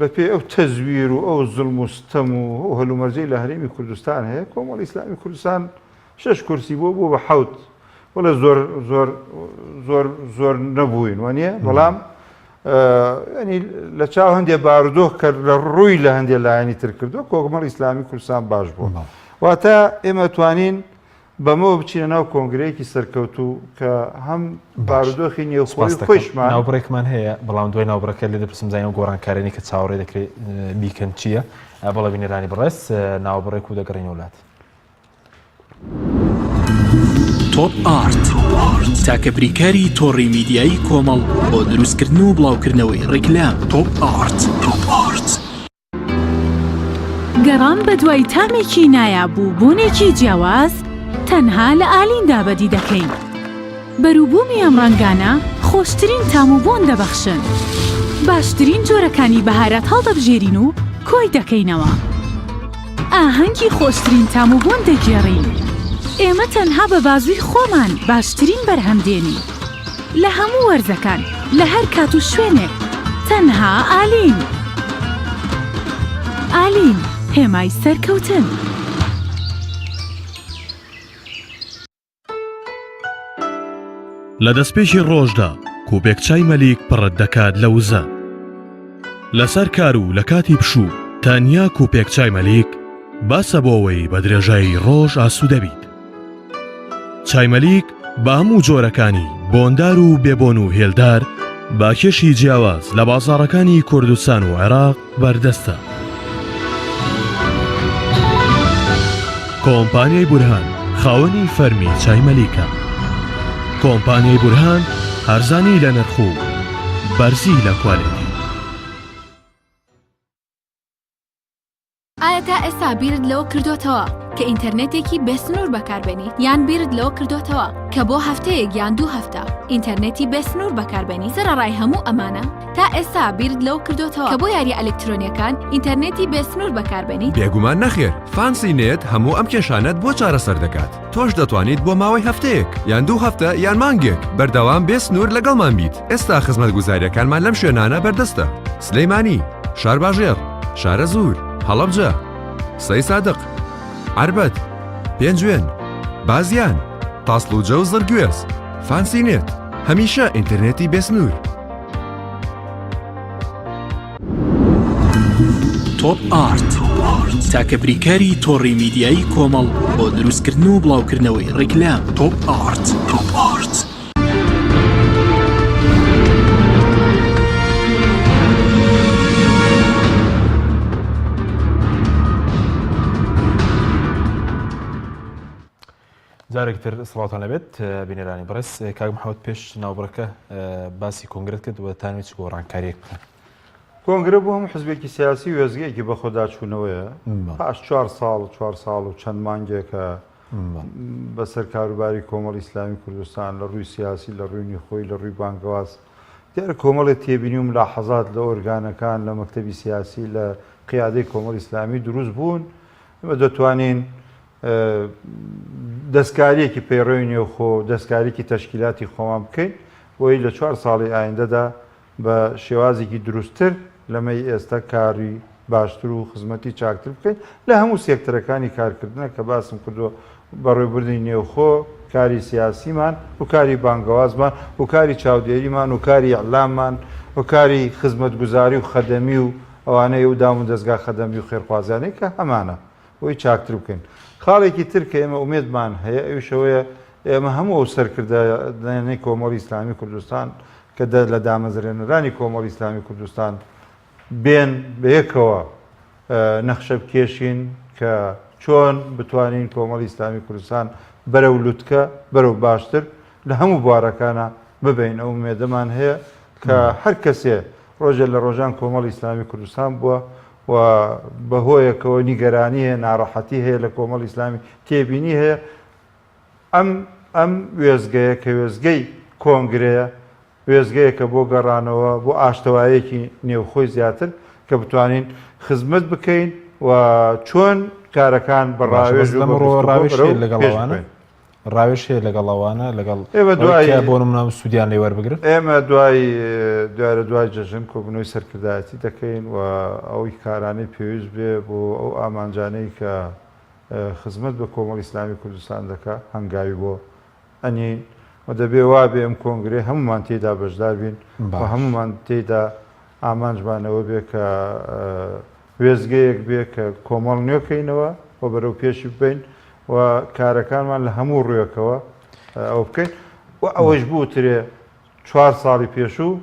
بەپێ ئەو تەزویر و ئەو زوڵم و ستەم و ئەو هەلومەرجەی لە هەرێمی کوردستان هەیە کۆمەڵی ئیسلامی کوردستان 6 کورسی بۆ بە حەوت وەڵە زۆر نەبووین وانە بەڵام ینی لە چاو هەندێک بارودۆخ کە لە ڕووی لە هەندێک لایەنی تر کردو کۆمەڵی ئیسلامی کوردستان باش بوو واتە ئێمە توانین بەمەوە بچینە ناو کۆنگرەیەکی سەرکەوتوو کە هەم بارودۆخی نێوخۆی خۆشمان ناوبڕێکمان هەیە بەڵام دوای ناوبڕەکە لێ دەپرسم زانین و گۆڕانکارێنی کە چاوەڕێ دەکرێت بیکەن چییە بەڵە بینێرانی بەڕێز ناوبڕێک و دەگەڕین وڵات تۆپ ئارت تاکە بریکاری تۆڕی میدیایی کۆمەڵ بۆ دروستکردن و بڵاوکردنەوەی ڕێکلام تۆپ ئارت گەڕان بە دوای تامێکی نایابوو بوونێکی جیاواز تەنها لە ئالیندا بەدی دەکەین بەرووبوومی ئەم ڕەنگانە خۆشترین تام و بۆن دەبەخشن باشترین جۆرەکانی بەهارات هەڵدەبژێرین و کۆی دەکەینەوە ئاهەنگی خۆشترین تام و بۆن دەگێڕین ئێمە تەنها بە بازووی خۆمان باشترین بەرهەمدێنی لە هەموو وەرزەکان لە هەر کات و شوێنێک تەنها ئالین ئالین هێمای سەرکەوتن لە دەستپێشی ڕۆژدا کووپێک چای مەلیک پڕت دەکات لە وزە لەسەر کار و لە کاتی پشوو تەنیا کووپێک چای مەلیک باسە بۆەوەی بە درێژایی ڕۆژ ئاسوودەبیت چایمەلیک بە هەموو جۆرەکانی بۆندار و بێبۆن و هێلدار با کێشی جیاواز لە بازاڕەکانی کوردستان و عێراق بەردەستە کۆمپانیای بورهان خاوەنی فەرمی چایمەلیکە کۆمپانیای بورهان هەرزانی لە نرخ و بەرزی لە کوالێتی ئایا تا ئێستا بیرت لەوە کردوتەوە کە ئینتەرنێتێکی بێسنوور بەکاربێنیت یان بیرت لەوە کردوتەوە کە بۆ هەفتەیەک یان 2 هەفتە ئینتەرنێتی بێسنوور بەکاربێنی سەرەڕای هەموو ئەمانە تا ئێستا بیرت لەوە کردوتەوە کە بۆ یاری ئەلکترۆنیەکان ئینتەرنێتی بێسنوور بەکاربێنیت بێگومان نەخێر فانسی نێت هەموو ئەم کێشانەت بۆ چارەسەر دەکات تۆش دەتوانیت بۆ ماوەی هەفتەیەک یان 2 هەفتە یان مانگێک بەردەوام بێسنوور لەگەڵمان بیت ئێستا خزمەتگوزاریەکانمان لەم شوێنانە بەردەستە سلەیمانی شارباژێر شارە زوور هەڵەبجە سەی سادق عربەت پێنجوێن بازیان تاسڵوجە و زەرگوێز فانسی نێت هەمیشە ئینتەرنێتی بێسنوور تۆپ ئارت تاکە بریکاری تۆڕی میدیایی کۆمەڵ بۆ دروستکردن و بڵاوکردنەوەی ڕیکلام. تۆپ ئارت. جارێکتر سڵاتان لەبێت بینەرانی بەڕێز. کاک محەممەد پێش ناوبڕەکە باسی کۆنگرێت کرد و تانوێت چ گۆڕانکاریەک بکەن. کۆنگرە بۆ هەموو حزبێکی سیاسی وێزگەیەکی بە خۆداچوونەوەیە پاش 4 ساڵ و چەند مانگێکە بەسەر کاروباری کۆمەڵی ئیسلامی کوردستان لە ڕووی سیاسی لە ڕووی خۆی لە ڕووی بانگەواز دیارە کۆمەڵێک تێبینی و ملاحەزات لە ئۆرگانەکان لە مەکتەبی سیاسی لە قیادەی کۆمەڵی ئیسلامی دروست بوون. ئەمە دەتوانین دەستکاریەکی پەیڕەوی نێوخۆ دەستکاریەکی تەشکیلاتی خۆمان بکەین بۆی لە 4 ساڵی ئایندەدا بە شێوازێکی دروستتر لەمەی ئێستا کاری باشتر و خزمەتی چاکتر بکەین لە هەموو سێکتەرەکانی کارکردنە کە باسم کردو بەڕێوەبردنی نێوخۆ کاری سیاسیمان و کاری بانگەوازمان و کاری چاودێریمان و کاری ئەعلاممان و کاری خزمەتگوزاری و خەدەمی و ئەوانەیە و دام و دەستگا خەدەمی و خێرخوازانەی کە هەمانە بۆی چاکتر بکەین. خاڵێکی تر کە ئێمە ئومێدمان هەیە ئەوشەوەیە ئێمە هەموو ئەو سەرکردانەی کۆمەڵی ئیسلامی کوردستان کە لە دامەزرێنەرانی کۆمەڵی ئیسلامی کوردستان بێن بەیەکەوە نەخشە بکێشین کە چۆن بتوانین کۆمەڵی ئیسلامی کوردستان بەرەو لوتکە بەرەو باشتر لە هەموو بوارەکانە ببین. ئەو ئومێدەمان هەیە کە هەر کەسێ ڕۆژە لە ڕۆژان کۆمەڵی ئیسلامی کوردستان بووە و بەهۆیەکەوە نیگەرانی هەیە ناڕەحەتی هەیە لە کۆمەڵی ئیسلامی تێبینی هەیە ئەم وێزگەیە کە وێزگەی کۆنگرەیە وێزگەیەکە بۆ گەڕانەوە بۆ ئاشتەوایەکی نێوخۆی زیاتر کە بتوانین خزمەت بکەین و چۆن کارەکان بەڕاوێژ ڕاوێش هەیە لەگەڵەوانە لەگەڵ بۆ نمونە سوودیان لێ وەربگرن. ئێمە دوای جەژن کۆبنەوەی سەرکردایەتی دەکەین و ئەوەی کارانەی پێویست بێ بۆ ئەو ئامانجانەی کە خزمەت بە کۆمەڵی ئیسلامی کوردستان دەکات هەنگاوی بۆ ئەنین و دەبێ وا بێ ئەم کۆنگرێ هەمومان تێدا بەشدار بین و هەمومان تێدا ئامانجمانەوە بێ کە وێزگەیەک بێ کە کۆمەڵ نوێکەینەوە و بەرەو پێشی بین و کارەکانمان لە هەموو ڕوویەکەوە ئەو بکەین و ئەوەش بووترێ 4 ساڵی پێشوو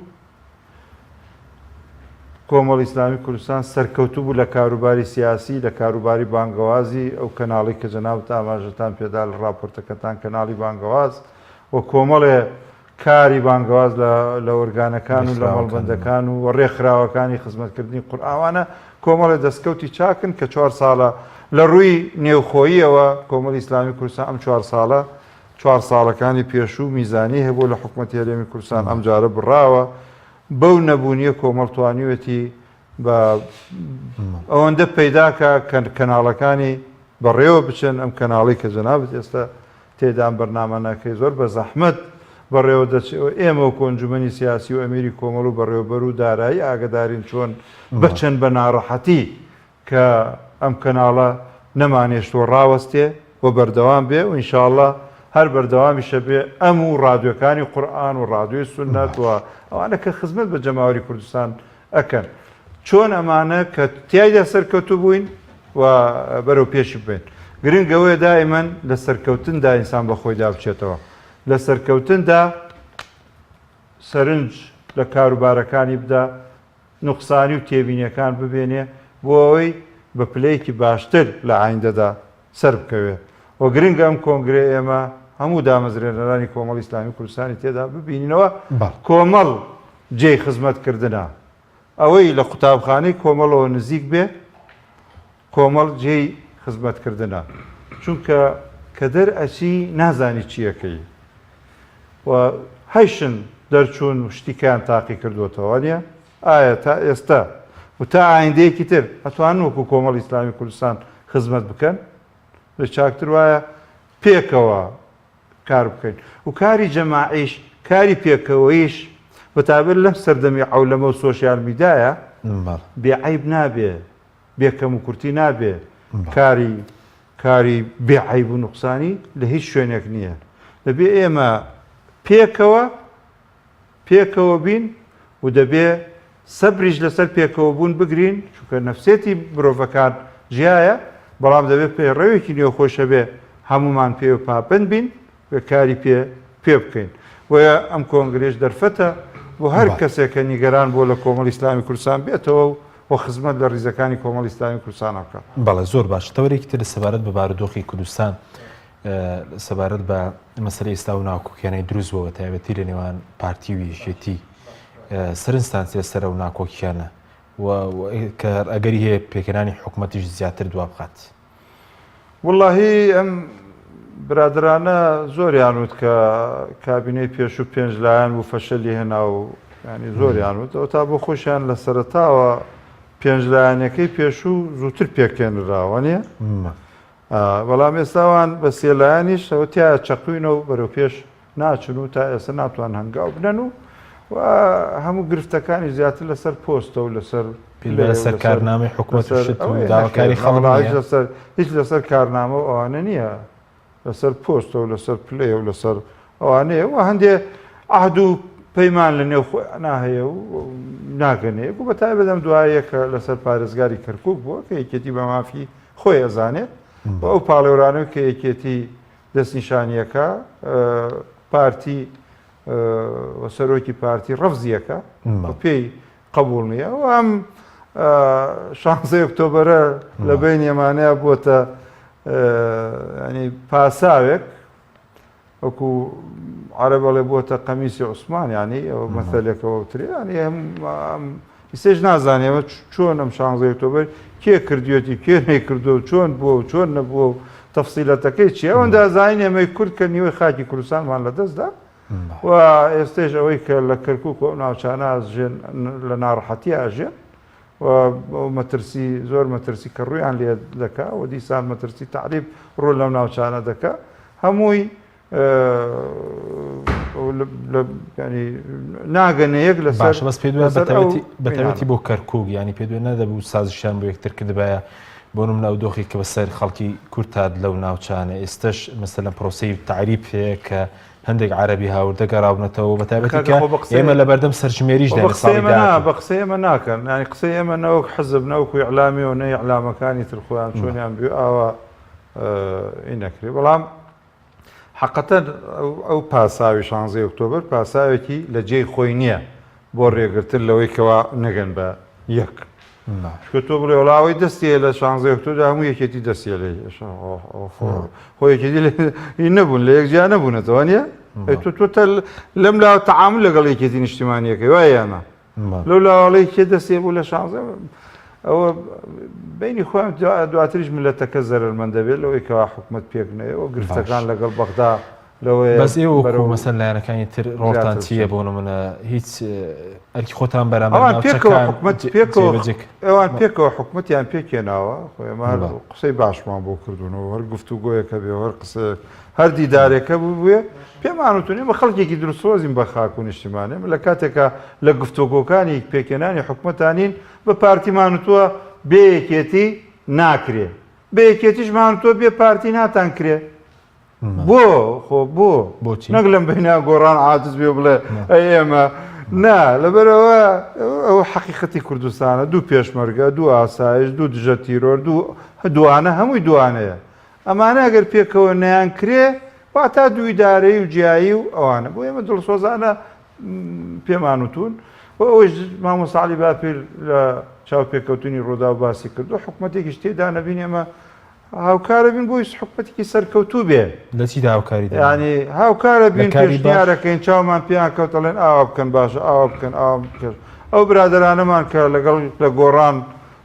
کۆمەڵی ئیسلامی کوردستان سەرکەوتوو بوو لە کاروباری سیاسی لە کاروباری بانگەوازی ئەو کەناڵی کە جەنابەت ئاماژەتان پێدا لە راپۆرتەکەتان کەناڵی بانگەواز و کۆمەڵێ کاری بانگەواز لە ئۆرگانەکان و لە مەڵبەندەکان و ڕێکخراوەکانی خزمەتکردنی قورئانە کۆمەڵێ دەستکەوتی چاکن کە 4 ساڵە لە ڕووی نێوخۆییەوە کۆمەڵی ئیسلامی کوردستان ئەم 4 ساڵەکانی پێشوو میزانی هەبوو لە حکوومەتی هەرێمی کوردستان ئەم جارە بڕاوە بەو نەبوونیە کۆمەڵتوانیوەتی بە ئەوەندە پەیداکە کەناڵەکانی بەڕێوە بچن ئەم کەناڵی کە جەنابەت ئێستا تێدان بەرنامەکەی زۆر بە زەحمەت بەڕێوە دەچێتەوە ئێمە و کۆنجومەنی سیاسی و ئەمیری کۆمەڵ و بەڕێوەبەر و دارایی ئاگدارین چۆن بچەن بە ناڕەحەتی کە ئەم کەناڵە نەمانێشتوە ڕاوەستێ و بەردەوام بێ و ئینشاءڵڵا هەر بەردەوامیشە بێ ئەم و ڕادیۆکانی قورئان و ڕادیۆی سونەت و ئەوانە کە خزمەت بە جەماوەری کوردستان ئەکەن چۆن ئەمانە کە تیایدا سەرکەوتوو بووین و بەرەو پێشی بێن. گرنگەوەی دائیمەن لە سەرکەوتندا ئینسان بە خۆی دابچێتەوە لە سەرکەوتندا سەرنج لە کاروبارەکانی بدا نوقسانی و تێبینیەکان ببێنێ بۆ ئەوەی بە پلەیەکی باشتر لە ئایندەدا سەر بکەوێ و گرنگە ئەم کۆنگرێ ئێمە هەموو دامەزرێنەرانی کۆمەڵی ئیسلامی کوردستانی تێدا ببینینەوە کۆمەڵ جێی خزمەتکردنە ئەوەی لە قوتابخانەی کۆمەڵەوە نزیک بێ کۆمەڵ جێی خزمەتکردنە چونکە کە دەرئەچی نازانی چیەکەی و هەیشن دەرچوون شتیکان تاقی کردوتەوە نیە ئایا تا ئێستا و تا ئایندەیەکی تر ئەتوانن وەکو کۆمەڵی ئیسلامی کوردستان خزمەت بکەن لە چاکتر وایە پێکەوە کار بکەین و کاری جەماعیش کاری پێکەوەیش بەتابەت لەم سەردەمی عەولەمە و سۆشیال میدیایە بێعەیب نابێ بێکەم و کورتی نابێ کاری بێعەیب و نوقسانی لە هیچ شوێنێک نییە دەبێ ئێمە پێکەوە بین و دەبێ سەبریش لەسەر پێکەوە بوون بگرین چونکە نەفسێتی مرۆڤەکان ژایە بەڵام دەبێت پێڕێوێکی نێوخۆشە بێ هەمومان پێ و پاپند بین بە کاری پێ بکەین وە ئەم کۆنگرێژ دەرفەتە بۆ هەر کەسێکە نیگەران بۆ لە کۆمەڵی ئیسلامی کوردستان بێتەوە و خزمەت لە ڕیزەکانی کۆمەڵی ئیسلامی کوردستان بکات. بەڵێ زۆر باش تەوەرێکی تر سەبارەت بە بارودۆخی کوردستان سەبارەت بە مەسەلەی ئێستا و ناوکۆکیانەی دروستبووە تایبەتی لە نێوان پارتی و یەکێتی سەرنجستان سەرە و ناکۆکیانە کە ئەگەری هەیە پێکەرانی حکوومەتیش زیاتر دوا بخات. واللهی ئەم برادرانە زۆریان وت کە کابینەی پێش و پێنج لایەن و فەشەلی هێنا و ینی زۆریان وت ئەو تا بۆ خۆشیان لە سەرەتاوە پێنج لایەنەکەی پێش و زووتر پێکێنراوە نیە بەڵام ئێستاوان بە سێلایەنیش ئەوە تایە چەقوینەوە بەرەو پێش ناچن و تا ئێستا ناتوان هەنگاو بنەن و هەموو گرفتەکانی زیاتر لەسەر پۆستە و لەسەر لەسەر کارنامەی حکوومەت داواکاری خەڵک هیچ لەسەر کارنامە ئەوانە نییە لەسەر پۆستە و لەسەر پلێ و لەسەر ئەوانەیە و هەندێ ئاهد و پەیمان لە نێو خۆیانە هەیە و ناگەنەیە و بەتای بەدەم دوایەکە لەسەر پارێزگاری کەرکووک بووە کە یەکێتی بە مافی خۆی ئەزانێت بە ئەو پاڵێورانەوە کە یەکێتی دەستنیشانیەکە پارتی سەرۆکی پارتی ڕەفزیەکە پێی قبول نییە و ئەم 16 ئۆکتۆبەرە لە بین ئێمانەیە بۆتە ینی پاساوێک وەکو عەرەبەڵێ بۆتە قەمیسی عوسمان ینی ئەوە مەثەلێکەوە وترێ ینی ئێستاش نازانێمە چۆن ئەم 16 ئۆکتۆبەر کێ کردوێتی کێ نەیکردووە چۆن بووە و چۆن نەبووە و تەفسیلەتەکەی چیە ئەوەندا زانین ئێمەی کورد کە نیوەی خاکی کوردستانمان لەدەستدا و ئێستش ئەوەی کە لە کەرکووک و ناوچانە ئاژێن لە ناڕەحەتی ئاژێن و مەترسی زۆر مەترسی کە ڕوویان لێ دەکا و دیسان مەترسی تعریب ڕوو لەم ناوچانە دەکا هەمووی ناگەنەیەک لەسەر بەس پێ بەتەوەتی بۆ کەرکووک ینی پێ دوێ نەدەبوو سازشیان بۆ یەکتر کردبایە بۆ نم ناودۆخی کە بەسەر خەڵکی کورتاد لەو ناوچانە ئێستش مەسەلەن پرۆسەی تعریب هەیە کە هەندێک عەرەبی هاوردە گەڕاونەتەوە بەتایبەتی کە ئێمە لە بەردەم سەرژمێریش بە قسەی ئێمە ناکەن ینی قسەی ئێمە نەوەک حەزب نەوەکو ئیعلامی و نەی ئیعلامەکانی تر خۆیان چۆنیان بێ ئاوا ئینەکرێ بەڵام حەقەتەن ئەو پاساوی 16 ئۆکتۆبەر پاساوێکی لە جێی خۆی نییە بۆ ڕێگرتن لەوەی کەوا نەگەن بە یەک تۆ بڵێ وڵاوی دەستیە لە 16 ئۆکتۆبر هەموو یەکێتی دەستیە لێ خۆ یەکێتی نەبوون لە یەکجیا نەبوونەتەوە نیە تۆ لەم لاوە تەعامل لەگەڵ یەکێتی نیشتیمانیەکەی وایەنە لەو لاوەڵەی کێ دەستێ بوو لە 16 ئەوە بینی خۆیان دواتریش ملەتەکە زەرمەند دەبێت لەوەی کەوا حکوومەت پێک نەیە و گرفتەکان لەگەڵ بەغدا بەس ئێوە مەسەن لایەنەکانی تر ڕۆڵتان چییە بۆ نمونە هیچ ئەرکی خۆتان بەرامبەر ئەوان پێکەوە حکوومەتیان پێکێناوە خۆیمان قسەی باشمان بۆ کردوونەوە هەر گفتوگۆیەکە بێ هەر قسە هەر دیدارێکە بووێ پێمان وتونی بە خەڵکێکی دروستۆزیم بە خاک و نیشتیمانێ لە کاتێکە لە گفتوگۆکانی پێکێنانی حکوومەتانین بە پارتیمانوتووە بێ یەکێتی ناکرێ بێ یەکێتیشمانوتووە بێ پارتی ناتان کرێ بۆ خۆ بۆ نەک لەم بەینا گۆڕان عاجز بێ بڵێ ئێمە نا لەبەرەوە ئەوە حەقیقەتی کوردستانە دوو پێشمەرگە دوو ئاسایش دوو دژە تیرۆر دوانە هەمووی دوانەیە ئەمانە ئەگەر پێکەوە نەیان کرێ با تا دوو ئیدارەی و جیایی و ئەوانە بۆ ئێمە دڵسۆزانە پێمان وتون و ئەوەش مامۆستا عەلی باپیر لە چاوپێکەوتنی ڕۆدا و باسی کردو حکوومەتێکیش تێدا نەبین ئێمە هاوکارە بین بۆی حکوومەتێکی سەرکەوتوو بێ لە چیدا هاوکاری ینی هاوکارە بین پێشنیارەکەین چاومان پێیان کەوتەڵێن ئاوا بکەن باشە ئاوا بکەن ئاوا بکەن ئەو برادرانەمان کە لەگەڵ لە گۆڕان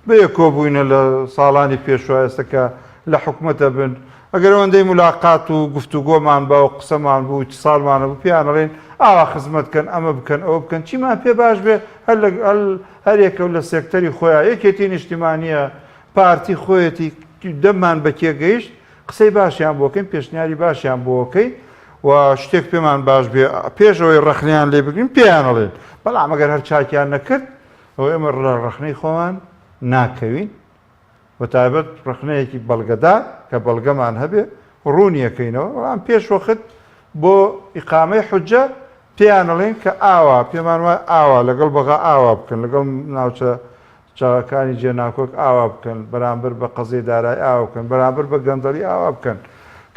بەیە کۆبووینە لە ساڵانی پێشوە ئێستاکە لە حکوومەتە بن ئەگەر ئەوەندەی ملاقات و گفتوگۆمان بە و قسەمان بوو ساڵمانە بوو پیانەڵێن ئاوا خزمەتکەن ئەمە بکەن ئەوە بکەن چیمان پێ باش بێ هەرێکە لە سێکتەری خۆیان یەکێتی نیشتیمانیە پارتی خۆیەتی دەممان بەکێگەیشت قسەی باشیان بۆکەین پێشنیاری باشیان بۆکەی و شتێک پێمان باش بێ پێشەوەی ڕەخنیان لێ بگرین پێیانەڵێن بەڵام ئەگەر هەر چاکیان نەکرد ئەو ئێمە لە ڕەخنەی خۆمان ناکەوین بە تایبەت ڕەخنەیەکی بەڵگەدار کە بەڵگەمان هەبێ ڕوونیەکەینەوە بەڵام پێش وەخت بۆ ئیقامەی حوجە پیانەڵێن کە ئاوا پێمان وای ئاوا لەگەڵ بەغا ئاوا بکەن لەگەڵ ناوچە چاوەکانی جێناکۆک ئاوا بکەن بەرامبەر بە قەزەی دارایی ئاوا بکەن بەرامبەر بە گەندەڵی ئاوا بکەن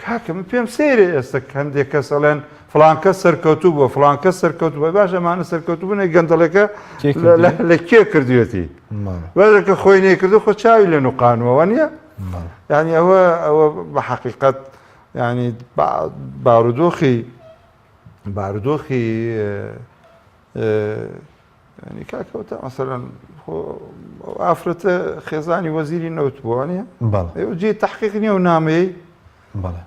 کاکە من پێم سەیرێ ئێستا هەندێک کەس ئەڵێن فڵانکە سەرکەوتوو بووە فڵانکە سەرکەوتوو بە باش ئەمانە سەرکەوتوو بنێ گەندەڵەکە لە کێ کردوێتی وەرەکە خۆی نەیکردو خۆ چاوی لە نوقانەوە نییە یعنی ئەوە بە حەقیقەت ینی بارودۆخی ینی کاکەوتە مەسەرەن ئافرەتە خێزانی وەزیری نەوت بووە نیە ئێوە جێ تەحقیق نییە و نامەیە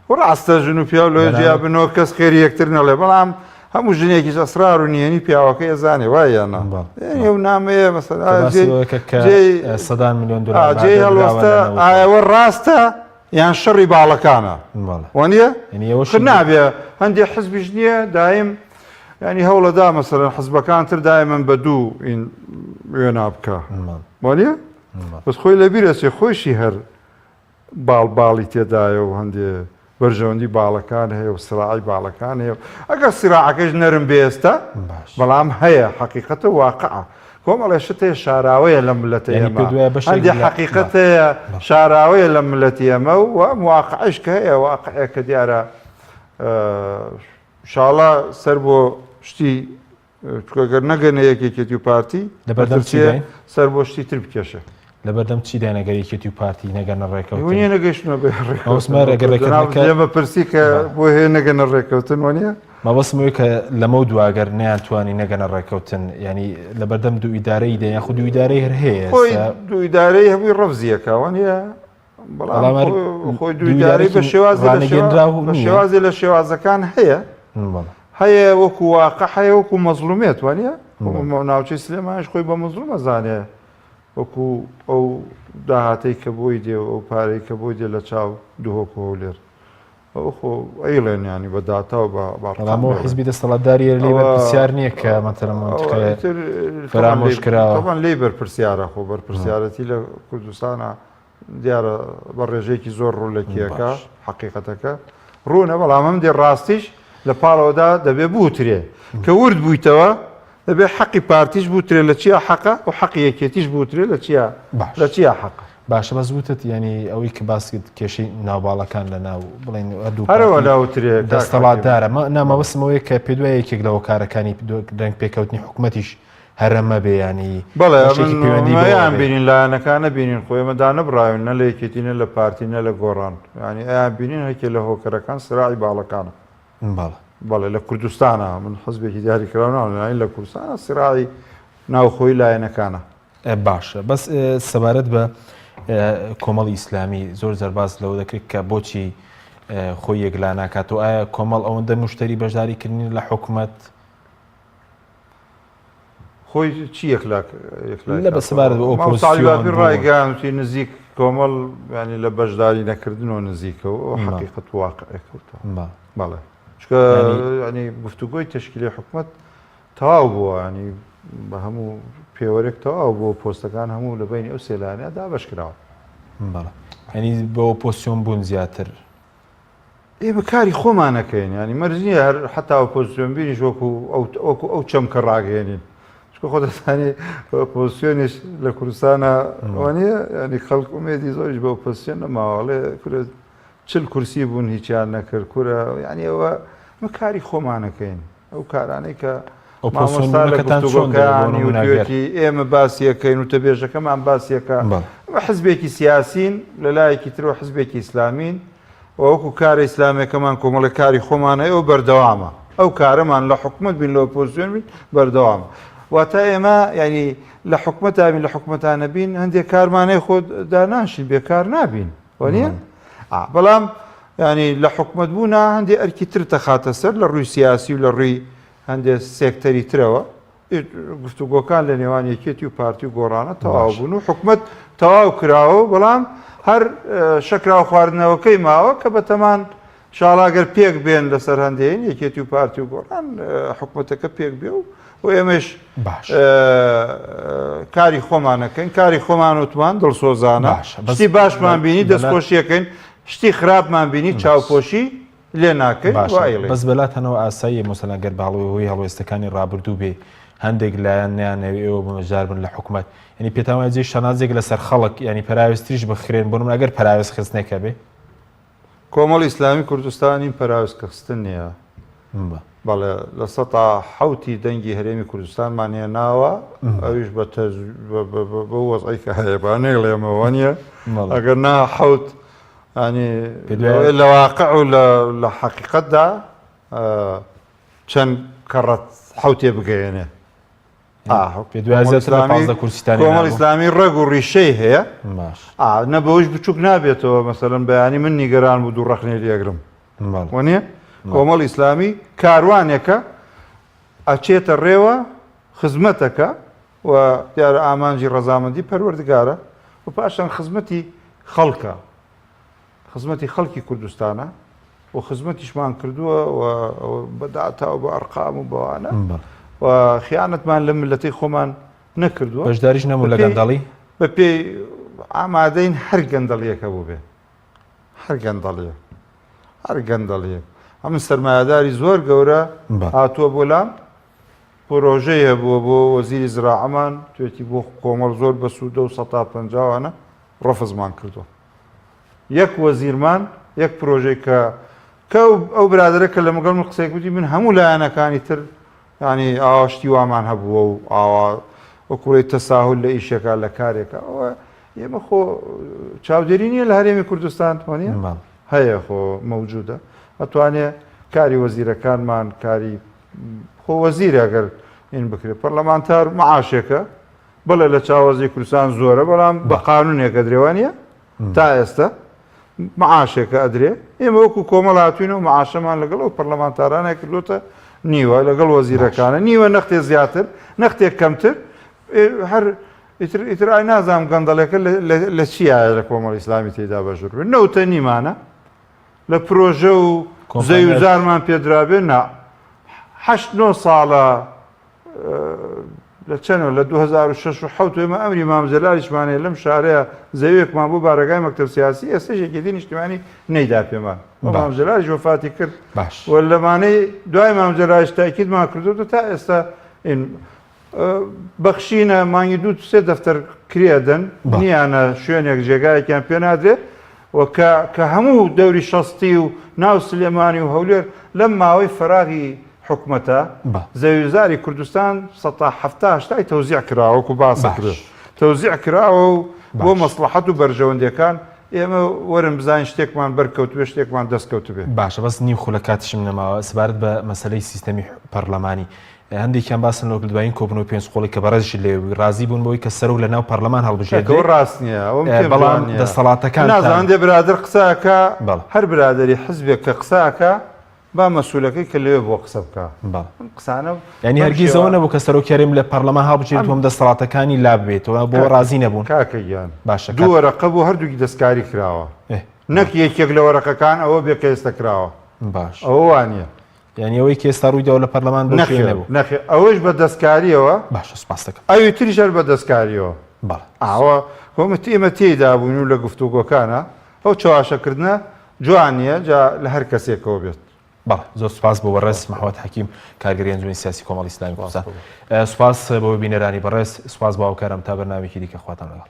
ڕاستە ژن و پیا لۆ جیا بنەوە کەس خێری یەکتر نەڵێ بەڵام هەموو ژنێکیش ئەسرار و نیێنی پیاوەکە ئەزانێ وای یانە ئێوە نامەیە سەدان میلیۆن دلار جێ هەڵوەستە ئایەوە ڕاستە یان شەڕی باڵەکانە وانە نابێ هەندێک حزبیش نییە دایم ینی هەوڵەدا مەسەرەن حزبەکان تر دایمەن بە دوو وێنا بکە وانە بەس خۆی لەبیرەچێ خۆشی هەر باڵی تێدایە و هەندێ بەرژەوەندی باڵەکان هەیە و سراعی باڵەکان هەیە ئەگەر سراعەکەش نەرم بێستا بەڵام هەیە حەقیقەتە واقعە کۆمەڵێ شتێ شاراوەیە لە ملەتە ئێمە هەندێک حەقیقەتەیە شاراوەیە لە ملەتی ئێمە و واقعش کە هەیە واقعەیە کە دیارە شاڵە سەر بۆ شتی گەر نەگەنە یەکێکێتی و پارتی سەر بۆ شتی تر بکێشە لەبەردەم چی داینەگەریکێتی و پارتی نەگەنە ڕێکەوتنی نەگەشتنە بێمە پرسی کە بۆ هەیە نەگەنە ڕێکەوتن وانە مەبەستمەوەی کە لەمە دوواگەر نەیانتوانی نەگەنە ڕێکەوتن ینی لەبەردەم دوو ئیدارەی دەیان خود دوو ئیدارەی هەر هەیە دوو ئیدارەی هەمووی ڕەفزیەکە وانە خۆی دوو ئیدارەی بە شێوازی لە شێوازەکان هەیە وەکو واقع هەیە وەکو مەزلومێت وانە ناوچەی سلێمانش خۆی بە مەزلومە زانێ وەکو ئەو داهاتەی کە بۆی دێ و ئەو پارەی کە بۆی دێ لە چاو دوهۆکەوە لێر ئەوخۆ ئەیڵێن ینی بە داتا و بەڵامەوە حیزبی دەسەڵاتداری لێ پرسیار نییە کە فەرامۆشکراوە لێ بەرپرسیارە خۆ بەرپرسیارەتی لە کوردستانە دیارە بە ڕێژێکی زۆر ڕوولەکیەکە حەقیقەتەکە ڕوونە بەڵام ئەم دێ ڕاستیش لە پاڵەوەدا دەبێ بوترێ کە ورد بوویتەوە دەبێ حەقی پارتیش بوترێ لە چیا حەقە و حەقی یەکێتیش بوترێ لە چیا حەقە باشە بەس وتت ینی ئەوەی کە باسکت کێشەی ناوباڵەکان لە ناو بڵێن هەرەوە ناوترێ دەستەڵاتدارە نامەوەستمەوەی کە پێ دوای یەکێک لەوە کارەکانی دەنگ پێکەوتنی حکوومەتیش هەرەمە بێ ینی بەڵێیان بینین لایەنەکانە بینین خۆیمەدا نەبراون نە لە یەکێتینە لە پارتی نە لە گۆڕان ینی ئەیان بینین هەکێ لە هۆکەرەکان سراعی باڵەکانە بەڵێ لە کوردستانە من حزبێکی دیاریکراوە ناڵین لە کوردستانە سراعی ناوخۆی لایەنەکانە باشە بەس سەبارەت بە کۆمەڵی ئیسلامی زۆر زەرباز لەوە دەکرێت کە بۆچی خۆی یەکلا ناکاتەوە ئایا کۆمەڵ ئەوەندە مشتری بەشداریکردنی لە حکوومەت خۆی چی یەکلاک لە بە سەبارەت بە ئۆپۆزیسیۆن ڕایگەیاندوی نزیک کۆمەڵ ینی لە بەشداری نەکردنەوە نزیکەوە ئەو حەقیقەت واقعەکەوتە بەڵێ چکە ینی گفتوگۆی تشکیلی حکوومەت تەواو بووە ینی بە هەموو پێوەرێک تەواو بۆ پۆستەکان هەموو لە بینی ئەو سێلانەیە دابەشکراوە ینی بە ئۆپۆزیسیۆن بوون زیاتر ئێمە کاری خۆمانەکەین ینی مەرجنیە هەر حتا ئۆپۆزیسیۆن بینیش وەکو ئەو چەمکە ڕاگەێنین چکە خۆ دەزانی ئۆپۆزیسیۆنیش لە کوردستانە وانە ینی خەڵک ئومێدی زۆریش بە ئۆپۆزیسیۆن نەماوەڵێ کورە چل کورسی بوون هیچیان نەکرد کورە ینی ئەوە کاری خۆمانەکەین ئەو کارانەی کە مامۆستاەکانی وتی ئێمە باسیەکەین و تەبێژەکەمان باسیەکە حزبێکی سیاسین لە لایەکی ترەوە حزبێکی ئیسلامین وەکو کارە ئیسلامەکەمان کۆمەڵە کاری خۆمانە ئەو بەردەوامە ئەو کارەمان لە حکوومەت بین لە ئۆپۆزیسیۆن بین بەردەوامە واتە ئێمە ینی لە حکوومەتا بین لە حکوومەتانە بین هەندێک کارمانەی خۆ داناشین بێکار نابین وانە بەڵام ینی لە حکوومەت بوونا هەندێک ئەرکی تر تەخاتە سەر لە ڕووی سیاسی و لە ڕووی هەندێک سێکتەری ترەوە گفتوگۆکان لە نێوان یەکێتی و پارتی و گۆڕانە تەواو بوون و حکوومەت تەواو کراوە بەڵام هەر شەکراو خواردنەوەکەی ماوە کە بەتەمان شاڵاگەر پێک بێن لەسەر هەندێن یەکێتی و پارتی و گۆڕان حکوومەتەکە پێک بێ و ئێمەش کاری خۆمانەکەین کاری خۆمان وتمان دڵسۆزانە شتی باشمان بینی دەستخۆشیەکەین شتی خراپمان بینی چاوپۆشی لێ ناکەین وایڵێ بەس بەلاتەنەوە ئاسایی مۆسەلا گەر باڵەوەی هۆی هەڵوێستەکانی ڕابردوو بێ هەندێک لایەن نیانەوێ ئێوە بمەژار بن لە حکوومەت ینی پێتاوای جێ شەنازێک لەسەر خەڵک ینی پەراوێستریش بخرێن بۆ من ئەگەر پەراوێست خستنێکە بێ کۆمەڵی ئیسلامی کوردستانی پەراوێست خستن نییە بەڵێ لە سەتا حوتی دەنگی هەرێمی کوردستانمان هێناوە ئەویش بە وەزعی کە هەیە بانێک لێمەوە نیە ئەگەر نا حوت لە واقع و لە حەقیقەتدا چەند کەڕەت حوتێ بگەێنێ کۆمەڵ ئیسلامی ڕێگ و ڕیشەی هەیە نە بەوەش بچووک نابێتەوە مەسەلەن بەیانی من نیگەران بوو دوو ڕەخنێ لێگرم وانە کۆمەڵ ئیسلامی کاروانێکە ئەچێتە ڕێوە خزمەتەکە و دیارە ئامانجی ڕەزامەندی پەروەردگارە و پاشان خزمەتی خەڵکە خزمەتی خەڵکی کوردستانە و خزمەتیشمان کردووە بەداتا و بە ئەرقام و بەوانە و خیانەتمان لە ملەتی خۆمان نەکردووە بەشداریش نەبوو لە گەندەڵی بە پێی ئامادەین هەر گەندەڵیەکە بوو بێ هەر گەندەڵیە ئەم سەرمایهداری زۆر گەورە هاتووە بۆ لام پرۆژەیە بووە بۆ وەزیری زراعەمان توێتی بۆ کۆمەڵ زۆر بە سوودە و 150وانە ڕەفزمان کردووە یەک وەزیرمان یەک پرۆژەی کە ئەو برادرەکە لە مەگەڵ من قسەیەک وتی من هەموو لایەنەکانی تر ینی ئاواشتی وامان هەبووە و ئاوا وەکوڵی تەساهل لە ئیشێکە لە کارێکە ئەوە ئێمە خۆ چاودێری نییە لە هەرێمی کوردستان وانە هەیە خۆ مەوجودە ئەتوانێت کاری وەزیرەکانمان کاری خۆ وەزیرە ئەگەر این بکرێت پەرلەمانتار معاشێکە بەڵێ لە چاوەزی کوردستان زۆرە بەڵام بە قانونێکە درێوانە تا ئێستا معاشێکە ئەدرێ ئێمە وەکو کۆمەڵ هاتوینە و معاشەمان لەگەڵ ئەو پەرلەمانتارانە کردوتە نیوە لەگەڵ وەزیرەکانە نیوە نەختێ زیاتر نەختێک کەمتر هەر ئیترای نازام گەندەڵێکە لە چیایە لە کۆمەڵ ئیسلامی تێدا بەژور بێت نەوتە نیمانە لە پرۆژە و زەی و زارمان پێدرابێ نا 8 ساڵە لە چەنەوە لە 2006 ئێمە ئەمری مامزەلاریشمانەیە لەم شارەیە زەویەکمان بوو بارەگای مەکتەب سیاسی ئێستاشێکی نیشتیمانی نەیدا پێمان مامزەلاریش وەفاتی کرد و لەمانەی دوای مامزەلاریش تاکیدمان کردوتە تا ئێستا بەخشینە مانگی 2-3 دەفتەر کرێدن نیانە شوێنێک جێگایەکیان پێ نادرێت کە هەموو دەوری شەستی و ناو سلێمانی و هەولێر لەم ماوەی فەراغی حکومەتە زەویزاری کوردستان 1970 تەوزیع کراوەکو باسە کرد تەوزیع کراوە و بۆ مەسلحەت و بەرژەوەندەکان ئێمە وەرم بزانین شتێکمان بەرکەوتوێ شتێکمان دەستکەوت بێ باشە بەس نیم خولە کاتشم نەماوە سبارەت بە مەسەلەی سیستەمی پەرلەمانی هەندێکیان باسن لەوە دوایین کۆبنەوە پێنج قۆڵی کە بەڕێزی لێوی ڕازی بوون بۆی کە سەر و لە ناو پەرلەمان هەڵبژێت ڕاست نییە بەڵام دەسەڵاتەکان نازان دێ برادر قساکە هەر برادری حزبێک کە قساکە با مەسوولەکەی کە لێوێ بۆ قسە بکە قسانە ینی هەرگیزەوە نەبوو کە سەرۆکیاریم لە پەرلەمان هەڵبژێت هەم دەسەڵاتەکانی لابێتەوە بۆ ڕازی نەبوون کاکەیان باشە دوو وەرەقە بوو هەردووکی دەستکاری کراوە نەک یەکێک لە وەرەقەکان ئەوە بێ کە ئێستا کراوە باش ئەوە وانە یعنی ئەوەی کە ئێستا ڕوویداوە لە پەرلەمان نەبوو ئەوەش بە دەستکاریەوە باشە سپاس دەکەم ئەوی تریشەر بە دەستکاریەوە ئاوە کۆمەتی ئێمە تێیدا بووین و لە گفتوگۆکانە ئەو چاواشەکردنە جوانیە جا لە هەر کەسێکەوە بێت بەڵێ زۆر سپاس بۆ بەڕێز محەممەد حەکیم کارگەری ئەنجومی سیاسی کۆمەڵی ئیسلامی کوردستان سپاس بۆ بینەرانی بەڕێز سپاس بۆ هاوکارم تا بەرنامێکی دیکە خواتان لەگەڵ